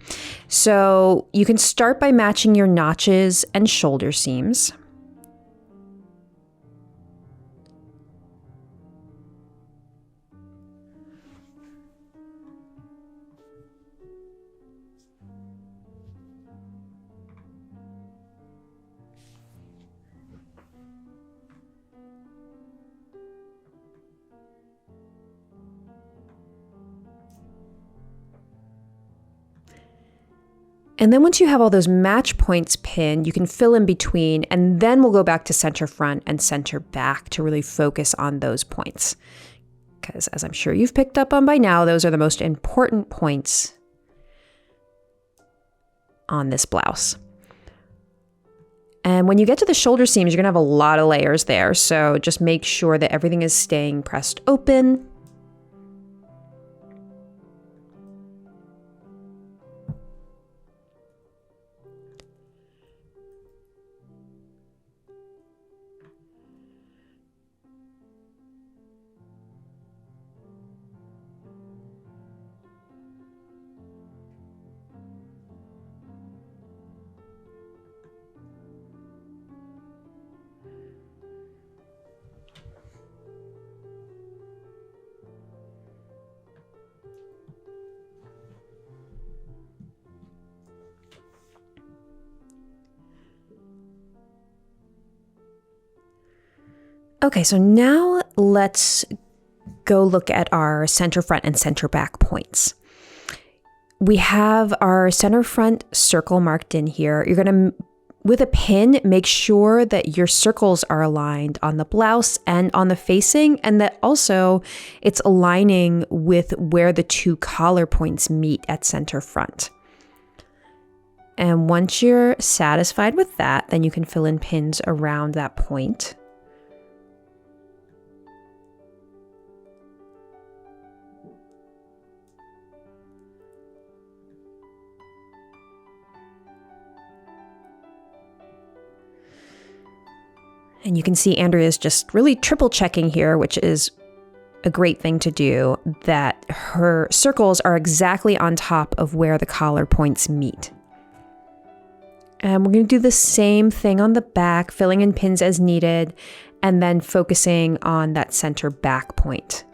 So you can start by matching your notches and shoulder seams. And then once you have all those match points pinned, you can fill in between, and then we'll go back to center front and center back to really focus on those points. Because as I'm sure you've picked up on by now, those are the most important points on this blouse. And when you get to the shoulder seams, you're gonna have a lot of layers there. So just make sure that everything is staying pressed open. Okay, so now let's go look at our center front and center back points. We have our center front circle marked in here. You're gonna, with a pin, make sure that your circles are aligned on the blouse and on the facing, and that also it's aligning with where the two collar points meet at center front. And once you're satisfied with that, then you can fill in pins around that point. And you can see Andrea's just really triple checking here, which is a great thing to do, that her circles are exactly on top of where the collar points meet. And we're going to do the same thing on the back, filling in pins as needed, and then focusing on that center back point.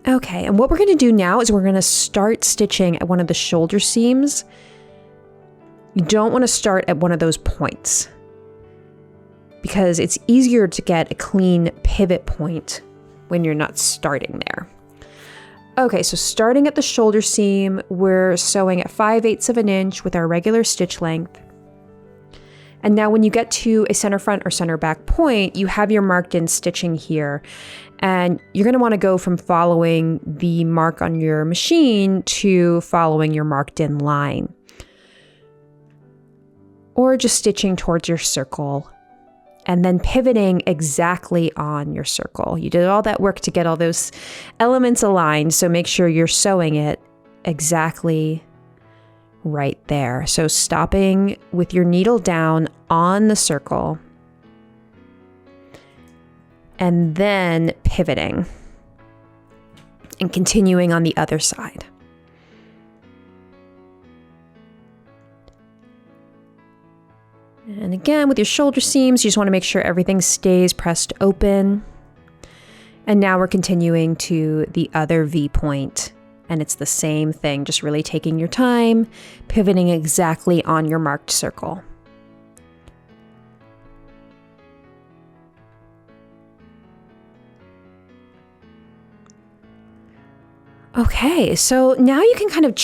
Okay, and what we're going to do now is we're going to start stitching at one of the shoulder seams. You don't want to start at one of those points because it's easier to get a clean pivot point when you're not starting there. Okay, so starting at the shoulder seam, we're sewing at 5/8 of an inch with our regular stitch length. And now when you get to a center front or center back point, you have your marked in stitching here. And you're going to want to go from following the mark on your machine to following your marked in line. Or just stitching towards your circle and then pivoting exactly on your circle. You did all that work to get all those elements aligned, so make sure you're sewing it exactly right there. So stopping with your needle down on the circle and then pivoting and continuing on the other side. And again, with your shoulder seams, you just want to make sure everything stays pressed open. And now we're continuing to the other V point. And it's the same thing, just really taking your time, pivoting exactly on your marked circle. Okay, so now you can kind of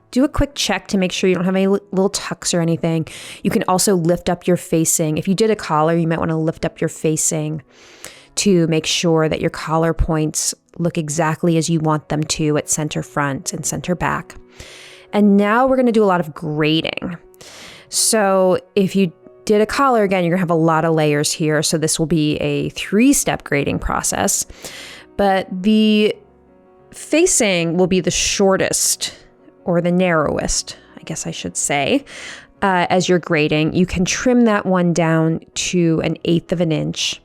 do a quick check to make sure you don't have any little tucks or anything. You can also lift up your facing. If you did a collar, you might want to lift up your facing to make sure that your collar points look exactly as you want them to at center front and center back. And now we're going to do a lot of grading. So if you did a collar, again, you're going to have a lot of layers here. So this will be a 3-step grading process. But the facing will be the shortest, or the narrowest, I guess I should say, as you're grading. You can trim that one down to 1/8 of an inch.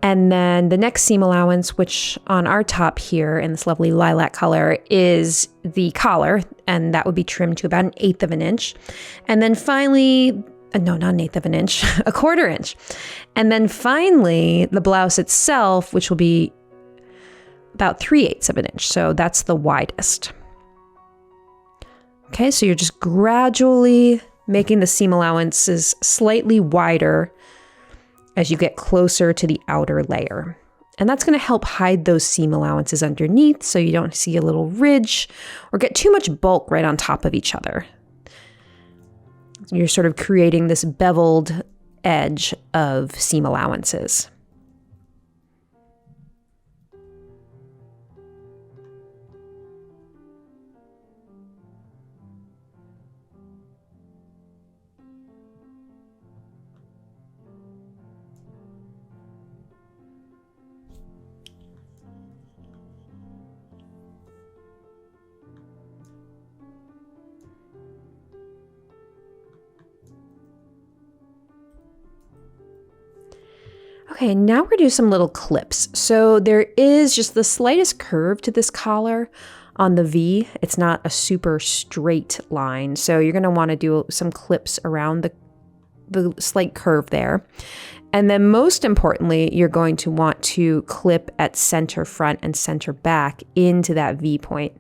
And then the next seam allowance, which on our top here in this lovely lilac color, is the collar, and that would be trimmed to about 1/8 of an inch. And then finally, no, not 1/8 of an inch, 1/4 inch. And then finally, the blouse itself, which will be about 3/8 of an inch. So that's the widest. Okay, so you're just gradually making the seam allowances slightly wider as you get closer to the outer layer. And that's going to help hide those seam allowances underneath so you don't see a little ridge or get too much bulk right on top of each other. You're sort of creating this beveled edge of seam allowances. Okay, now we're gonna do some little clips. So there is just the slightest curve to this collar on the V. It's not a super straight line. So you're gonna wanna do some clips around the slight curve there. And then most importantly, you're going to want to clip at center front and center back into that V point.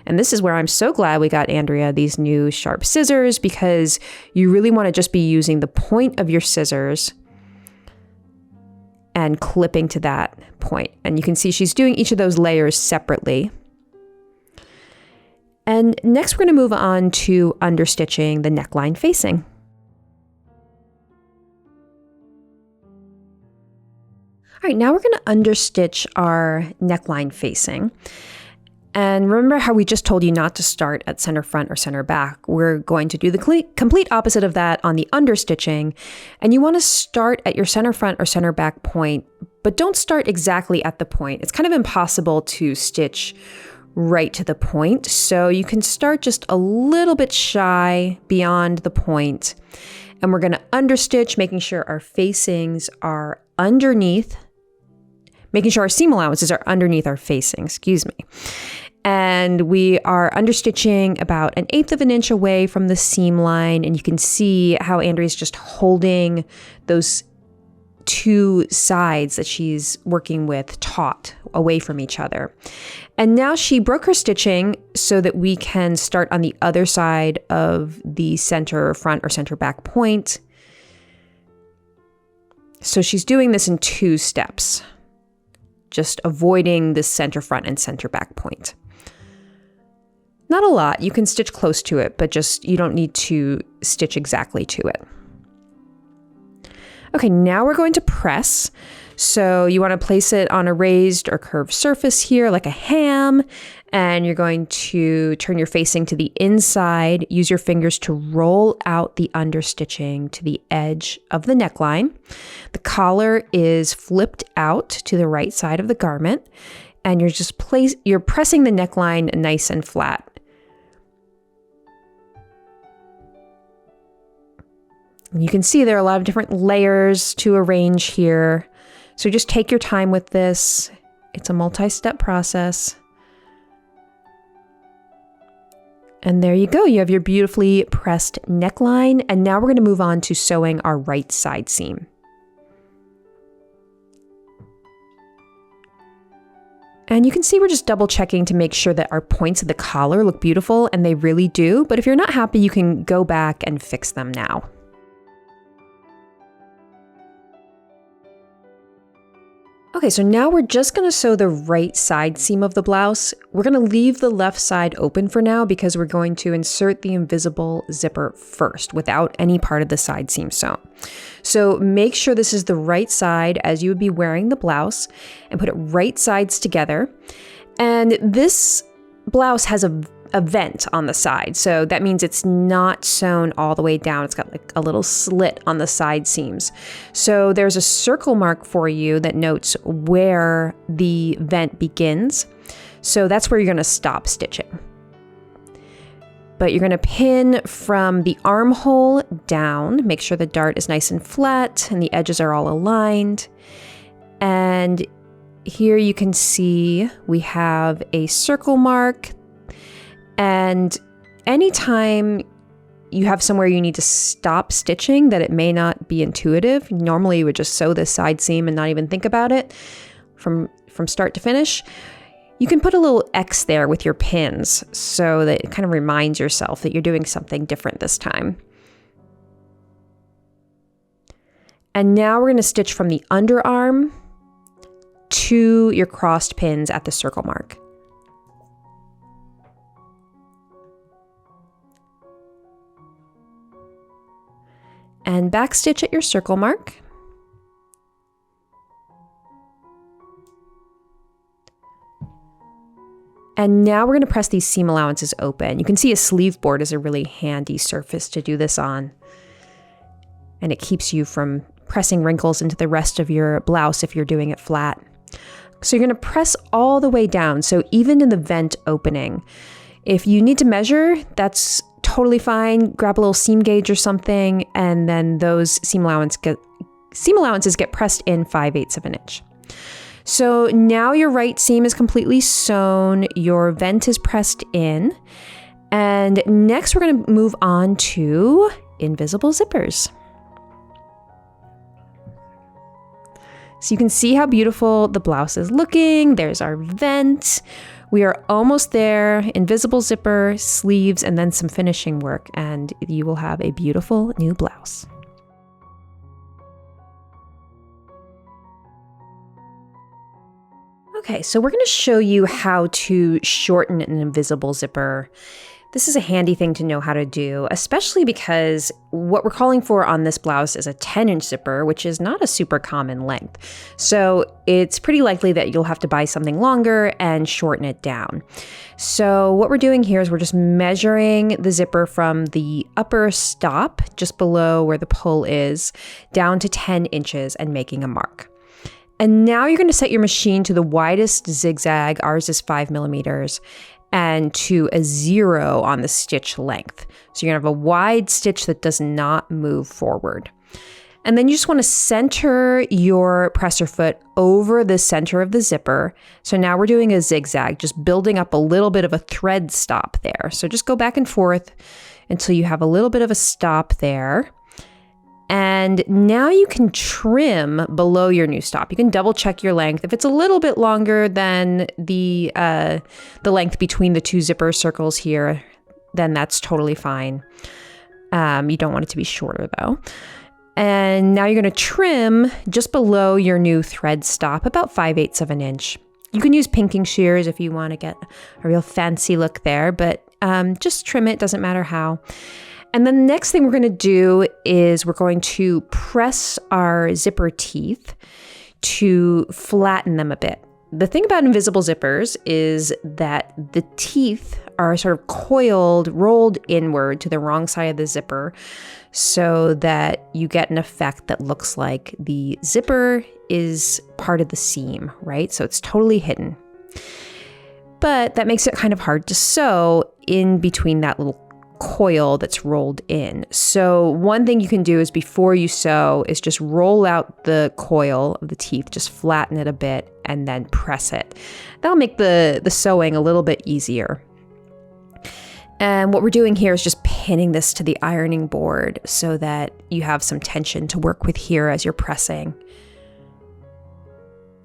And this is where I'm so glad we got Andrea these new sharp scissors, because you really wanna just be using the point of your scissors and clipping to that point. And you can see she's doing each of those layers separately. And next we're going to move on to understitching the neckline facing. All right, now we're going to understitch our neckline facing. And remember how we just told you not to start at center front or center back. We're going to do the complete opposite of that on the understitching. And you want to start at your center front or center back point, but don't start exactly at the point. It's kind of impossible to stitch right to the point. So you can start just a little bit shy beyond the point. And we're going to understitch, making sure our facings are underneath, making sure our seam allowances are underneath our facing, excuse me. And we are understitching about 1/8 of an inch away from the seam line. And you can see how Andrea's just holding those two sides that she's working with taut away from each other. And now she broke her stitching so that we can start on the other side of the center front or center back point. So she's doing this in 2 steps, just avoiding the center front and center back point. Not a lot. You can stitch close to it, but just you don't need to stitch exactly to it. Okay, now we're going to press. So you want to place it on a raised or curved surface here, like a ham, and you're going to turn your facing to the inside. Use your fingers to roll out the understitching to the edge of the neckline. The collar is flipped out to the right side of the garment, and you're pressing the neckline nice and flat. And you can see there are a lot of different layers to arrange here. So just take your time with this. It's a multi-step process. And there you go. You have your beautifully pressed neckline. And now we're going to move on to sewing our right side seam. And you can see we're just double checking to make sure that our points of the collar look beautiful, and they really do. But if you're not happy, you can go back and fix them now. Okay, so now we're just going to sew the right side seam of the blouse. We're going to leave the left side open for now because we're going to insert the invisible zipper first without any part of the side seam sewn. So make sure this is the right side as you would be wearing the blouse, and put it right sides together. And this blouse has a vent on the side, so that means it's not sewn all the way down. It's got like a little slit on the side seams. So there's a circle mark for you that notes where the vent begins. So that's where you're going to stop stitching. But you're going to pin from the armhole down. Make sure the dart is nice and flat and the edges are all aligned. And here you can see we have a circle mark. And anytime you have somewhere you need to stop stitching that it may not be intuitive, normally you would just sew this side seam and not even think about it from start to finish, you can put a little X there with your pins so that it kind of reminds yourself that you're doing something different this time. And now we're going to stitch from the underarm to your crossed pins at the circle mark. And backstitch at your circle mark. And now we're going to press these seam allowances open. You can see a sleeve board is a really handy surface to do this on. And it keeps you from pressing wrinkles into the rest of your blouse if you're doing it flat. So you're going to press all the way down. So even in the vent opening, if you need to measure, that's totally fine. Grab a little seam gauge or something, and then those seam allowances get pressed in 5/8 of an inch. So now your right seam is completely sewn, your vent is pressed in, and next we're going to move on to invisible zippers. So you can see how beautiful the blouse is looking. There's our vent. We are almost there. Invisible zipper, sleeves, and then some finishing work, and you will have a beautiful new blouse. Okay, so we're going to show you how to shorten an invisible zipper. This is a handy thing to know how to do, especially because what we're calling for on this blouse is a 10-inch zipper, which is not a super common length. So it's pretty likely that you'll have to buy something longer and shorten it down. So what we're doing here is we're just measuring the zipper from the upper stop, just below where the pull is, down to 10 inches and making a mark. And now you're going to set your machine to the widest zigzag, ours is 5 millimeters, and to a 0 on the stitch length. So you're gonna have a wide stitch that does not move forward. And then you just wanna center your presser foot over the center of the zipper. So now we're doing a zigzag, just building up a little bit of a thread stop there. So just go back and forth until you have a little bit of a stop there. And now you can trim below your new stop. You can double check your length. If it's a little bit longer than the length between the two zipper circles here, then that's totally fine. You don't want it to be shorter though. And now you're going to trim just below your new thread stop, about 5/8 of an inch. You can use pinking shears if you want to get a real fancy look there, but just trim it, doesn't matter how. And then the next thing we're going to do is we're going to press our zipper teeth to flatten them a bit. The thing about invisible zippers is that the teeth are sort of coiled, rolled inward to the wrong side of the zipper so that you get an effect that looks like the zipper is part of the seam, right? So it's totally hidden. But that makes it kind of hard to sew in between that little coil that's rolled in. So one thing you can do is before you sew is just roll out the coil of the teeth, just flatten it a bit and then press it. That'll make the sewing a little bit easier. And what we're doing here is just pinning this to the ironing board so that you have some tension to work with here as you're pressing.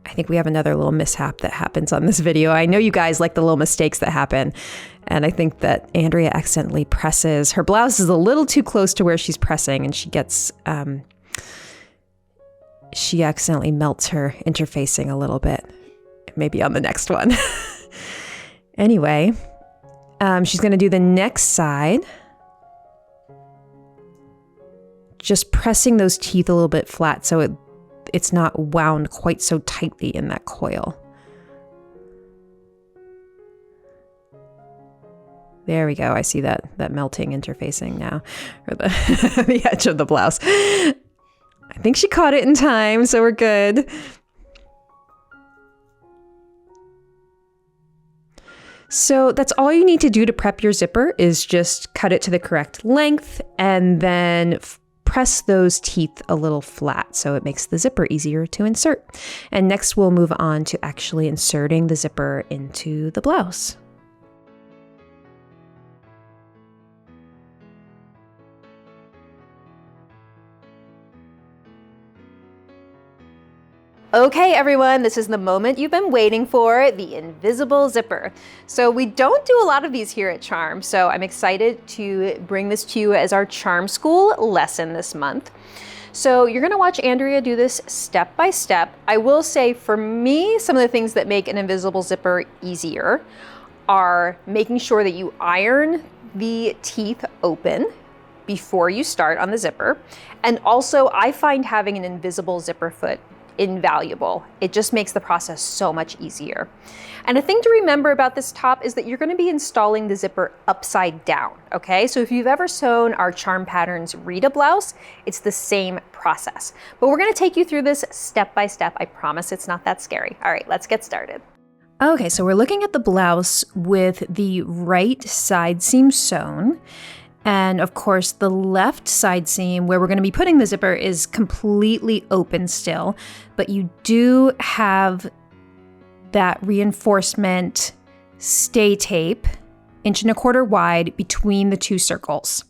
I think we have another little mishap that happens on this video. I know you guys like the little mistakes that happen. And I think that Andrea accidentally presses. Her blouse is a little too close to where she's pressing and she gets, she accidentally melts her interfacing a little bit. Maybe on the next one. Anyway, she's going to do the next side. Just pressing those teeth a little bit flat so it's not wound quite so tightly in that coil. There we go. I see that melting interfacing now, or the edge of the blouse. I think she caught it in time, so we're good. So that's all you need to do to prep your zipper is just cut it to the correct length and then press those teeth a little flat so it makes the zipper easier to insert. And next we'll move on to actually inserting the zipper into the blouse. Okay, everyone, this is the moment you've been waiting for, the invisible zipper. So we don't do a lot of these here at Charm, so I'm excited to bring this to you as our Charm School lesson this month. So you're gonna watch Andrea do this step by step. I will say for me, some of the things that make an invisible zipper easier are making sure that you iron the teeth open before you start on the zipper. And also I find having an invisible zipper foot invaluable. It just makes the process so much easier. And a thing to remember about this top is that you're going to be installing the zipper upside down, okay? So if you've ever sewn our Charm Patterns Rita blouse, it's the same process. But we're going to take you through this step by step. I promise it's not that scary. All right, let's get started. Okay, so we're looking at the blouse with the right side seam sewn. And of course, the left side seam where we're going to be putting the zipper is completely open still, but you do have that reinforcement stay tape, 1¼ inch wide between the two circles.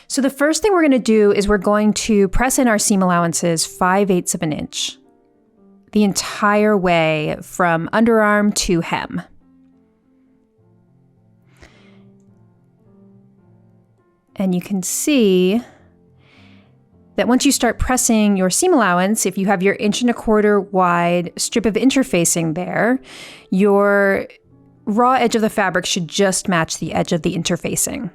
So the first thing we're going to do is we're going to press in our seam allowances 5/8 of an inch, the entire way from underarm to hem. And you can see that once you start pressing your seam allowance, if you have your 1¼ inch wide strip of interfacing there, your raw edge of the fabric should just match the edge of the interfacing.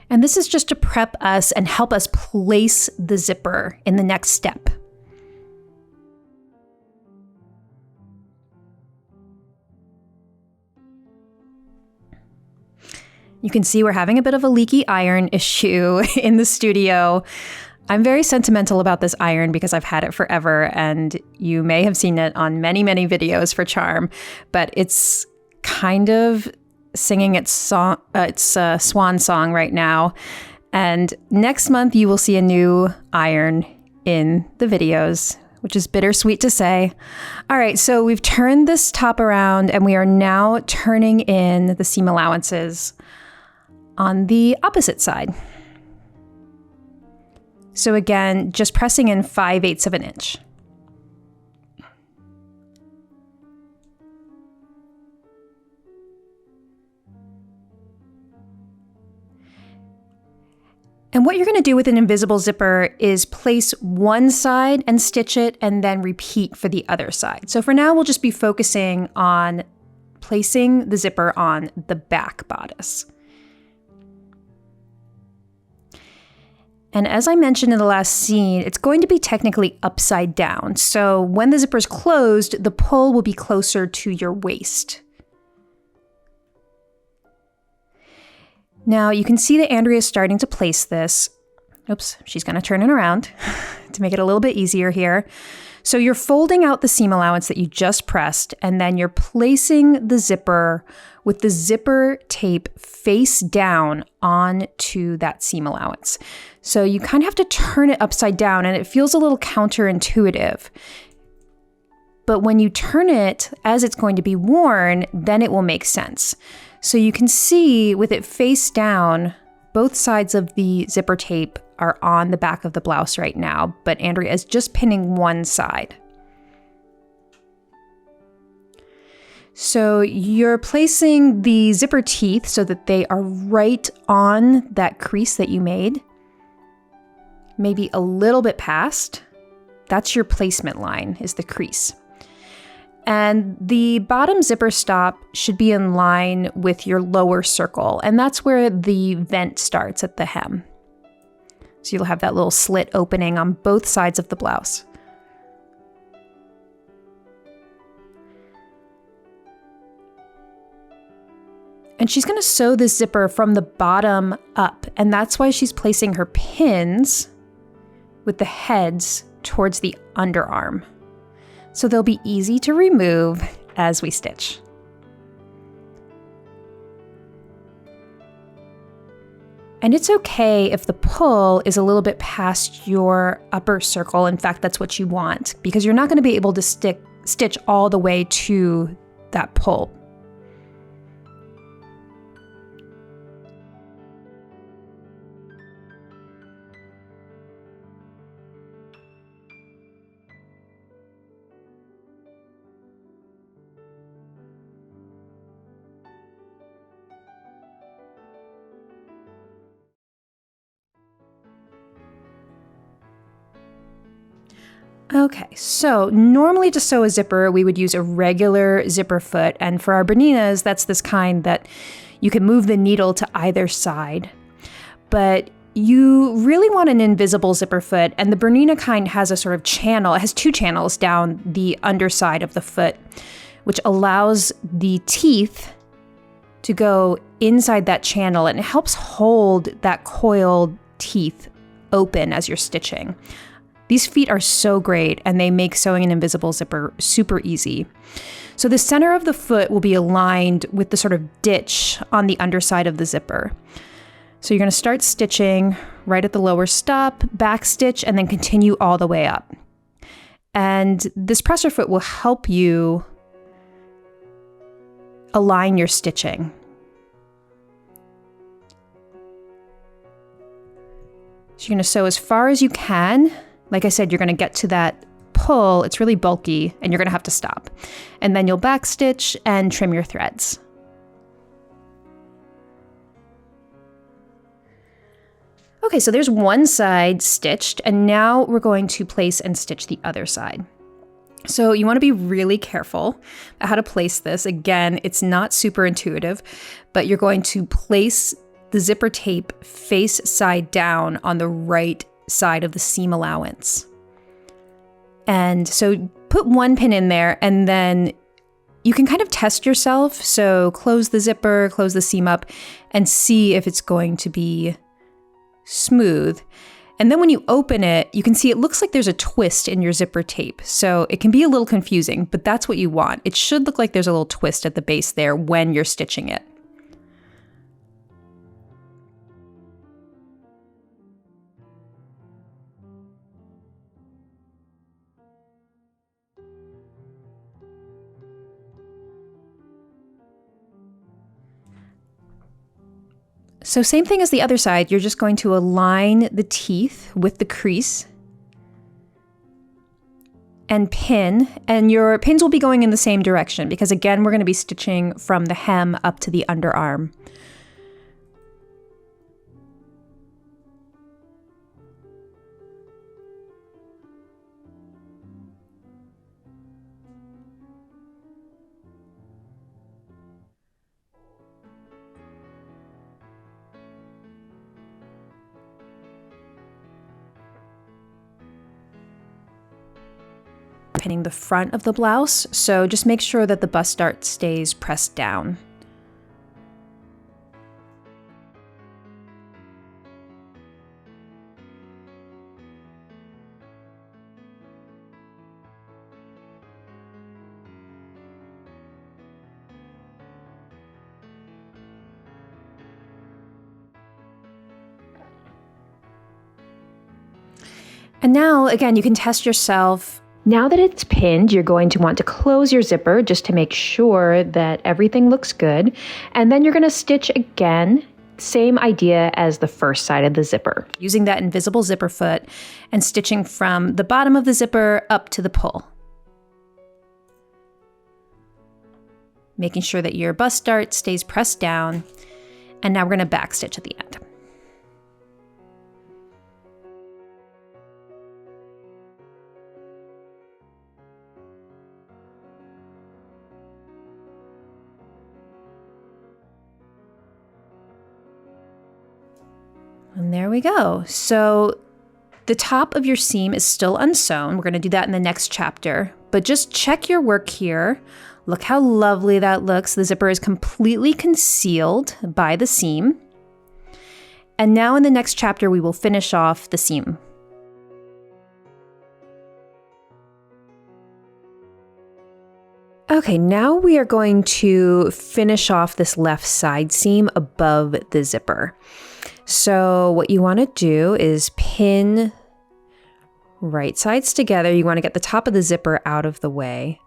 And this is just to prep us and help us place the zipper in the next step. You can see we're having a bit of a leaky iron issue in the studio. I'm very sentimental about this iron because I've had it forever, and you may have seen it on many, many videos for Charm, but it's kind of singing its swan song right now. And next month you will see a new iron in the videos, which is bittersweet to say. All right, so we've turned this top around and we are now turning in the seam allowances on the opposite side. So again, just pressing in 5/8 of an inch. And what you're going to do with an invisible zipper is place one side and stitch it and then repeat for the other side. So for now, we'll just be focusing on placing the zipper on the back bodice. And as I mentioned in the last scene, it's going to be technically upside down. So when the zipper is closed, the pull will be closer to your waist. Now you can see that Andrea is starting to place this. Oops, she's going to turn it around to make it a little bit easier here. So you're folding out the seam allowance that you just pressed, and then you're placing the zipper with the zipper tape face down onto that seam allowance. So you kind of have to turn it upside down, and it feels a little counterintuitive. But when you turn it as it's going to be worn, then it will make sense. So you can see with it face down, both sides of the zipper tape are on the back of the blouse right now, but Andrea is just pinning one side. So you're placing the zipper teeth so that they are right on that crease that you made, maybe a little bit past. That's your placement line, is the crease. And the bottom zipper stop should be in line with your lower circle, and that's where the vent starts at the hem. So you'll have that little slit opening on both sides of the blouse. And she's going to sew this zipper from the bottom up, and that's why she's placing her pins with the heads towards the underarm. So they'll be easy to remove as we stitch. And it's okay if the pull is a little bit past your upper circle. In fact, that's what you want, because you're not going to be able to stitch all the way to that pull. Okay, so normally to sew a zipper, we would use a regular zipper foot. And for our Berninas, that's this kind that you can move the needle to either side. But you really want an invisible zipper foot. And the Bernina kind has a sort of channel. It has two channels down the underside of the foot, which allows the teeth to go inside that channel. And it helps hold that coiled teeth open as you're stitching. These feet are so great, and they make sewing an invisible zipper super easy. So the center of the foot will be aligned with the sort of ditch on the underside of the zipper. So you're going to start stitching right at the lower stop, back stitch, and then continue all the way up. And this presser foot will help you align your stitching. So you're going to sew as far as you can. Like I said, you're going to get to that pull. It's really bulky, and you're going to have to stop. And then you'll back stitch and trim your threads. Okay, so there's one side stitched, and now we're going to place and stitch the other side. So you want to be really careful about how to place this. Again, it's not super intuitive, but you're going to place the zipper tape face side down on the right side of the seam allowance. And so put one pin in there, and then you can kind of test yourself. So close the zipper, close the seam up, and see if it's going to be smooth. And then when you open it, you can see it looks like there's a twist in your zipper tape. So it can be a little confusing, but that's what you want. It should look like there's a little twist at the base there when you're stitching it. So same thing as the other side, you're just going to align the teeth with the crease and pin, and your pins will be going in the same direction because again, we're going to be stitching from the hem up to the underarm. pinning the front of the blouse, so just make sure that the bust dart stays pressed down. And now, again, you can test yourself. Now that it's pinned, you're going to want to close your zipper just to make sure that everything looks good. And then you're going to stitch again, same idea as the first side of the zipper. Using that invisible zipper foot and stitching from the bottom of the zipper up to the pull. Making sure that your bust dart stays pressed down. And now we're going to backstitch at the end. And there we go. So the top of your seam is still unsewn. We're going to do that in the next chapter, but just check your work here. Look how lovely that looks. The zipper is completely concealed by the seam. And now in the next chapter, we will finish off the seam. Okay, now we are going to finish off this left side seam above the zipper. So what you want to do is pin right sides together. You want to get the top of the zipper out of the way.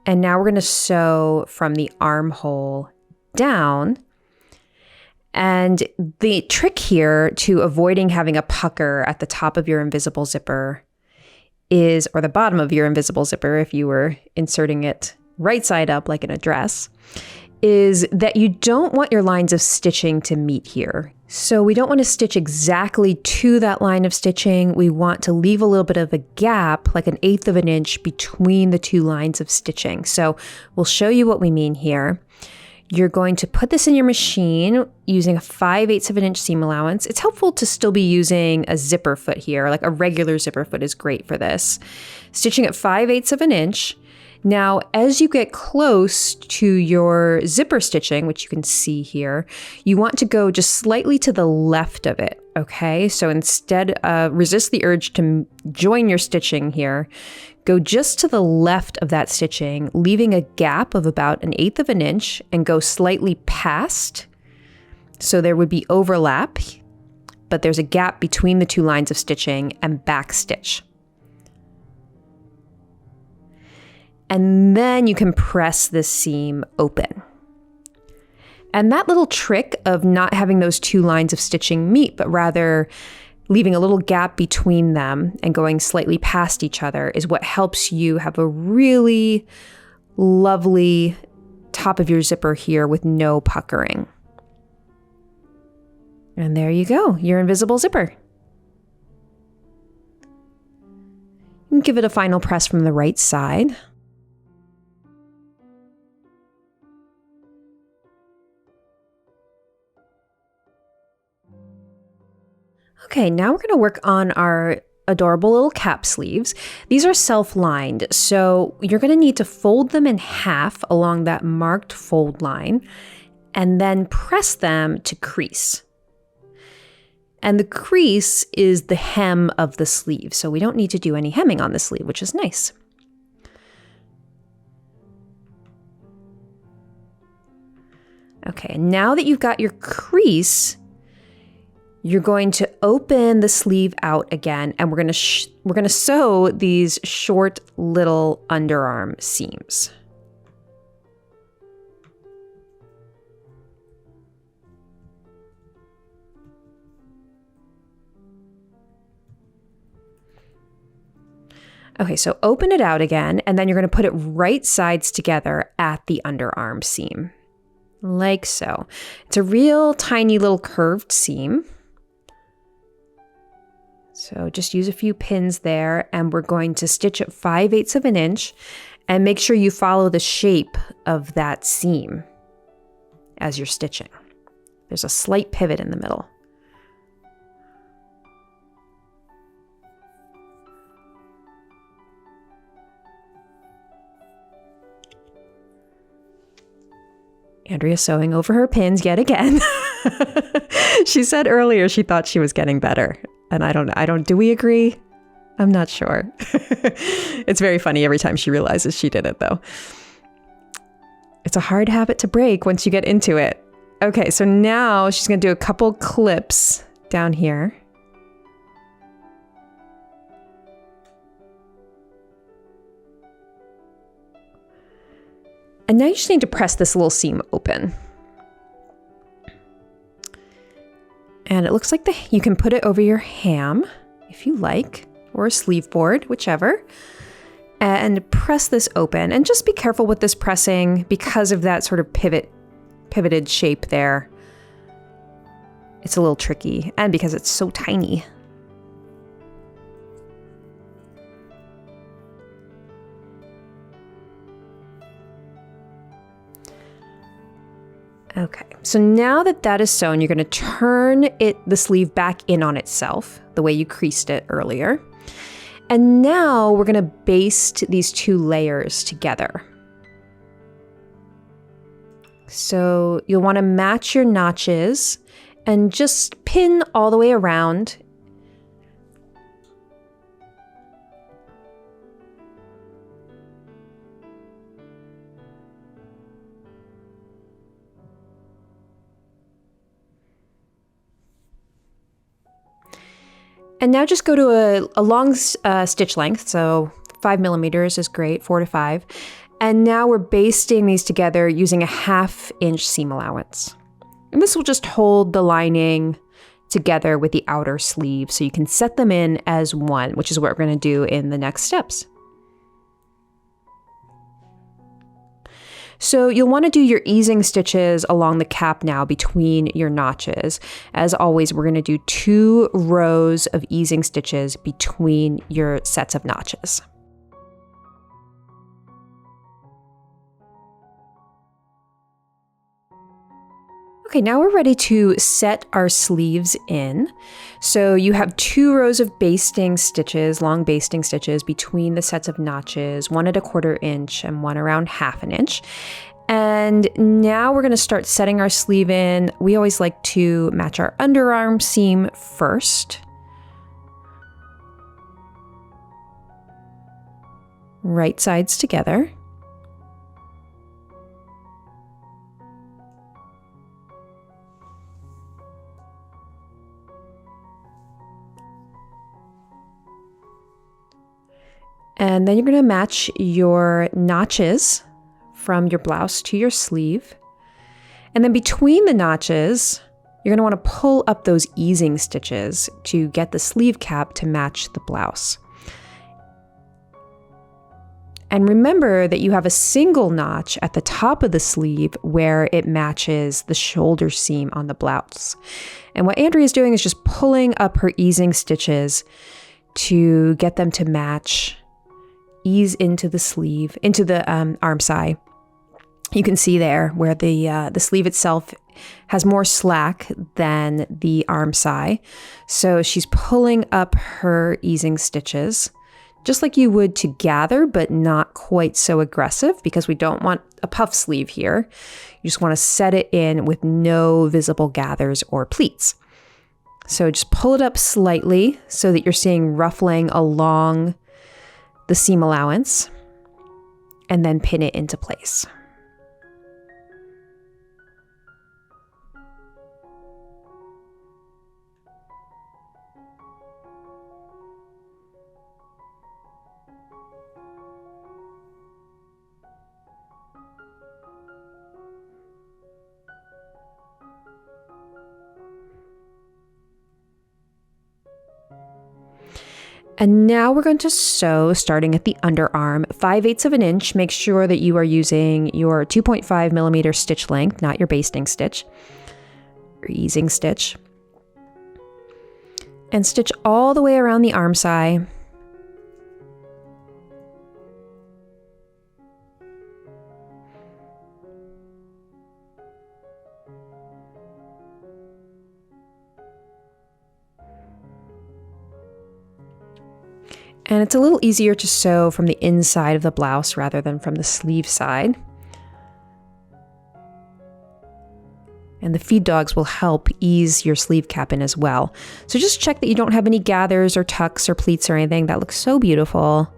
And now we're going to sew from the armhole down. And the trick here to avoiding having a pucker at the top of your invisible zipper is, or the bottom of your invisible zipper if you were inserting it right side up like in a dress, is that you don't want your lines of stitching to meet here. So we don't want to stitch exactly to that line of stitching. We want to leave a little bit of a gap, like 1/8 of an inch between the two lines of stitching. So we'll show you what we mean here. You're going to put this in your machine using a 5/8 of an inch seam allowance. It's helpful to still be using a zipper foot here, like a regular zipper foot is great for this. Stitching at 5/8 of an inch. Now, as you get close to your zipper stitching, which you can see here, you want to go just slightly to the left of it, okay? So instead, resist the urge to join your stitching here. Go just to the left of that stitching, leaving a gap of about 1/8 of an inch and go slightly past. So there would be overlap, but there's a gap between the two lines of stitching and back stitch. And then you can press this seam open. And that little trick of not having those two lines of stitching meet, but rather leaving a little gap between them and going slightly past each other is what helps you have a really lovely top of your zipper here with no puckering. And there you go, your invisible zipper. You can give it a final press from the right side. Okay, now we're going to work on our adorable little cap sleeves. These are self-lined, so you're going to need to fold them in half along that marked fold line and then press them to crease. And the crease is the hem of the sleeve, so we don't need to do any hemming on the sleeve, which is nice. Okay, now that you've got your crease, you're going to open the sleeve out again, and we're going to sew these short little underarm seams. Okay, so open it out again, and then you're going to put it right sides together at the underarm seam, like so. It's a real tiny little curved seam. So just use a few pins there, and we're going to stitch at 5/8 of an inch and make sure you follow the shape of that seam as you're stitching. There's a slight pivot in the middle. Andrea's sewing over her pins yet again. She said earlier she thought she was getting better. And I don't, do we agree? I'm not sure. It's very funny every time she realizes she did it though. It's a hard habit to break once you get into it. Okay, so now she's gonna do a couple clips down here. And now you just need to press this little seam open. And it looks like you can put it over your ham if you like, or a sleeve board, whichever. And press this open. And just be careful with this pressing because of that sort of pivoted shape there. It's a little tricky, and because it's so tiny. Okay, so now that that is sewn, you're going to turn the sleeve back in on itself, the way you creased it earlier. And now we're going to baste these two layers together. So you'll want to match your notches and just pin all the way around. And now just go to a long stitch length, so 5 millimeters is great, 4 to 5. And now we're basting these together using a 1/2 inch seam allowance. And this will just hold the lining together with the outer sleeve so you can set them in as one, which is what we're going to do in the next steps. So you'll want to do your easing stitches along the cap now between your notches. As always, we're going to do 2 rows of easing stitches between your sets of notches. Okay, now we're ready to set our sleeves in. So you have 2 rows of basting stitches, long basting stitches between the sets of notches, 1 at 1/4 inch and 1 around 1/2 inch. And now we're gonna start setting our sleeve in. We always like to match our underarm seam first. Right sides together. And then you're going to match your notches from your blouse to your sleeve. And then between the notches, you're going to want to pull up those easing stitches to get the sleeve cap to match the blouse. And remember that you have a single notch at the top of the sleeve where it matches the shoulder seam on the blouse. And what Andrea is doing is just pulling up her easing stitches to get them to match, ease into the sleeve, into the arm side. You can see there where the sleeve itself has more slack than the arm side. So she's pulling up her easing stitches, just like you would to gather, but not quite so aggressive because we don't want a puff sleeve here. You just want to set it in with no visible gathers or pleats. So just pull it up slightly so that you're seeing ruffling along the seam allowance, and then pin it into place. And now we're going to sew starting at the underarm, 5/8 of an inch. Make sure that you are using your 2.5 millimeter stitch length, not your basting stitch, or easing stitch. And stitch all the way around the arm side. And it's a little easier to sew from the inside of the blouse rather than from the sleeve side. And the feed dogs will help ease your sleeve cap in as well. So just check that you don't have any gathers or tucks or pleats or anything. That looks so beautiful.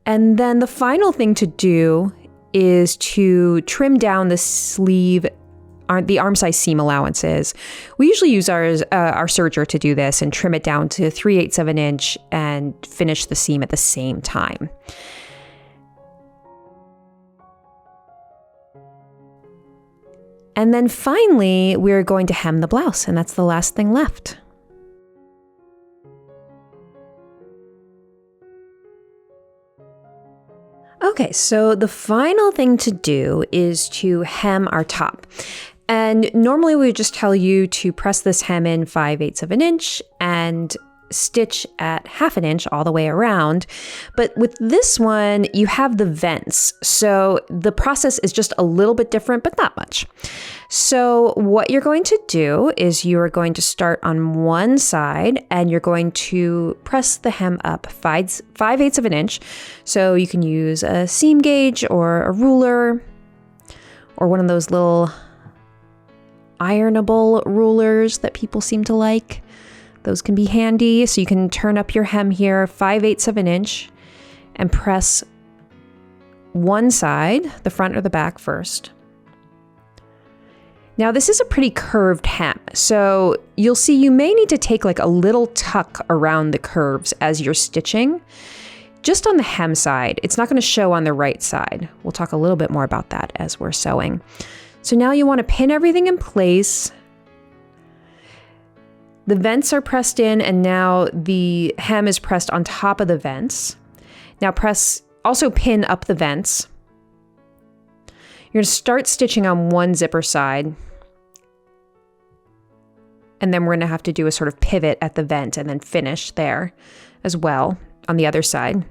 And then the final thing to do is to trim down the sleeve, the arm size seam allowances. We usually use our serger to do this and trim it down to 3/8 of an inch and finish the seam at the same time. And then finally, we're going to hem the blouse, and that's the last thing left. Okay, so the final thing to do is to hem our top. And normally we would just tell you to press this hem in 5/8 of an inch and stitch at 1/2 inch all the way around. But with this one, you have the vents. So the process is just a little bit different, but not much. So what you're going to do is you are going to start on one side and you're going to press the hem up 5/8 of an inch. So you can use a seam gauge or a ruler or one of those little ironable rulers that people seem to like. Those can be handy. So you can turn up your hem here 5/8 of an inch and press one side, the front or the back first. Now this is a pretty curved hem, so you'll see you may need to take like a little tuck around the curves as you're stitching, just on the hem side. It's not going to show on the right side. We'll talk a little bit more about that as we're sewing. So now you want to pin everything in place. The vents are pressed in and now the hem is pressed on top of the vents. Now also pin up the vents. You're going to start stitching on one zipper side. And then we're going to have to do a sort of pivot at the vent and then finish there as well on the other side.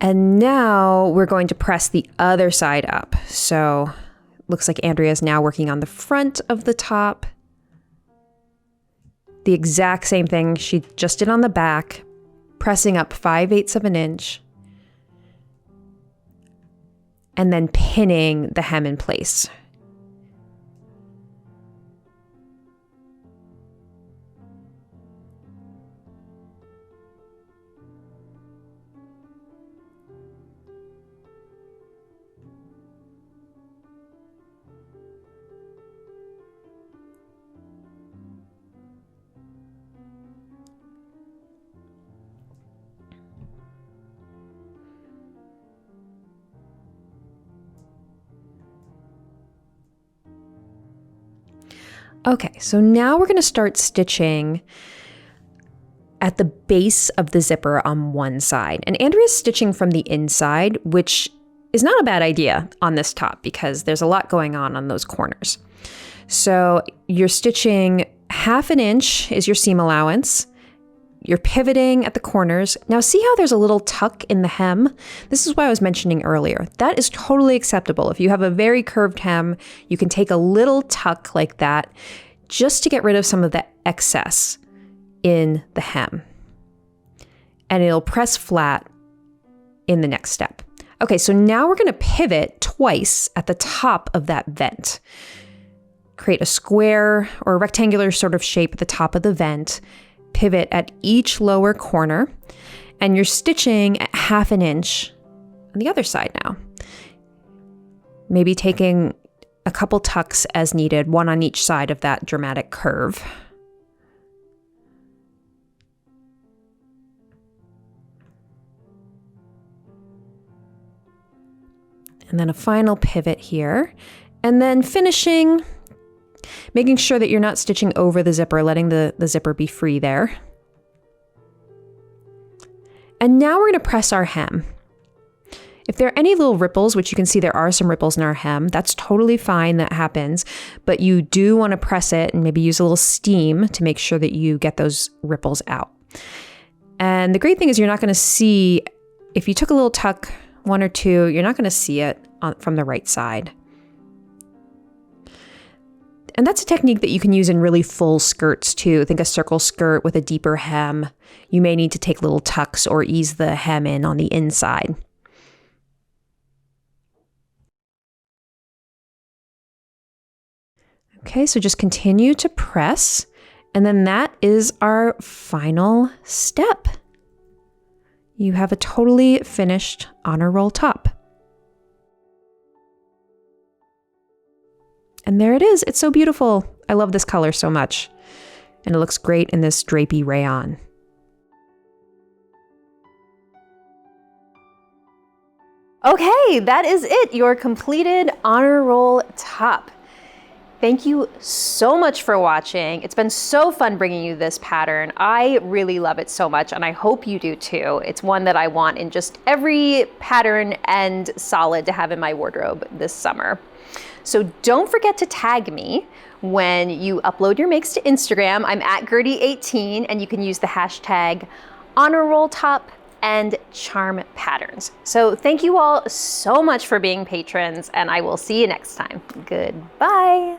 And now we're going to press the other side up. So looks like Andrea is now working on the front of the top. The exact same thing she just did on the back, pressing up 5/8 of an inch. And then pinning the hem in place. Okay, so now we're going to start stitching at the base of the zipper on one side. And Andrea's stitching from the inside, which is not a bad idea on this top because there's a lot going on those corners. So you're stitching 1/2 inch is your seam allowance. You're pivoting at the corners. Now see how there's a little tuck in the hem? This is what I was mentioning earlier. That is totally acceptable. If you have a very curved hem, you can take a little tuck like that just to get rid of some of the excess in the hem. And it'll press flat in the next step. Okay, so now we're gonna pivot twice at the top of that vent. Create a square or a rectangular sort of shape at the top of the vent. Pivot at each lower corner, and you're stitching at 1/2 inch on the other side now. Maybe taking a couple tucks as needed, one on each side of that dramatic curve. And then a final pivot here, and then finishing, making sure that you're not stitching over the zipper, letting the zipper be free there. And now we're going to press our hem. If there are any little ripples, which you can see there are some ripples in our hem, that's totally fine, that happens. But you do want to press it and maybe use a little steam to make sure that you get those ripples out. And the great thing is you're not going to see, if you took a little tuck, one or two, you're not going to see it from the right side. And that's a technique that you can use in really full skirts too. Think a circle skirt with a deeper hem. You may need to take little tucks or ease the hem in on the inside. Okay, so just continue to press, and then that is our final step. You have a totally finished honor roll top. And there it is. It's so beautiful. I love this color so much. And it looks great in this drapey rayon. Okay, that is it. Your completed honor roll top. Thank you so much for watching. It's been so fun bringing you this pattern. I really love it so much, and I hope you do too. It's one that I want in just every pattern and solid to have in my wardrobe this summer. So don't forget to tag me when you upload your makes to Instagram. I'm at Goodbyyyye18, and you can use the hashtag honor roll top and charm patterns. So thank you all so much for being patrons, and I will see you next time. Goodbye.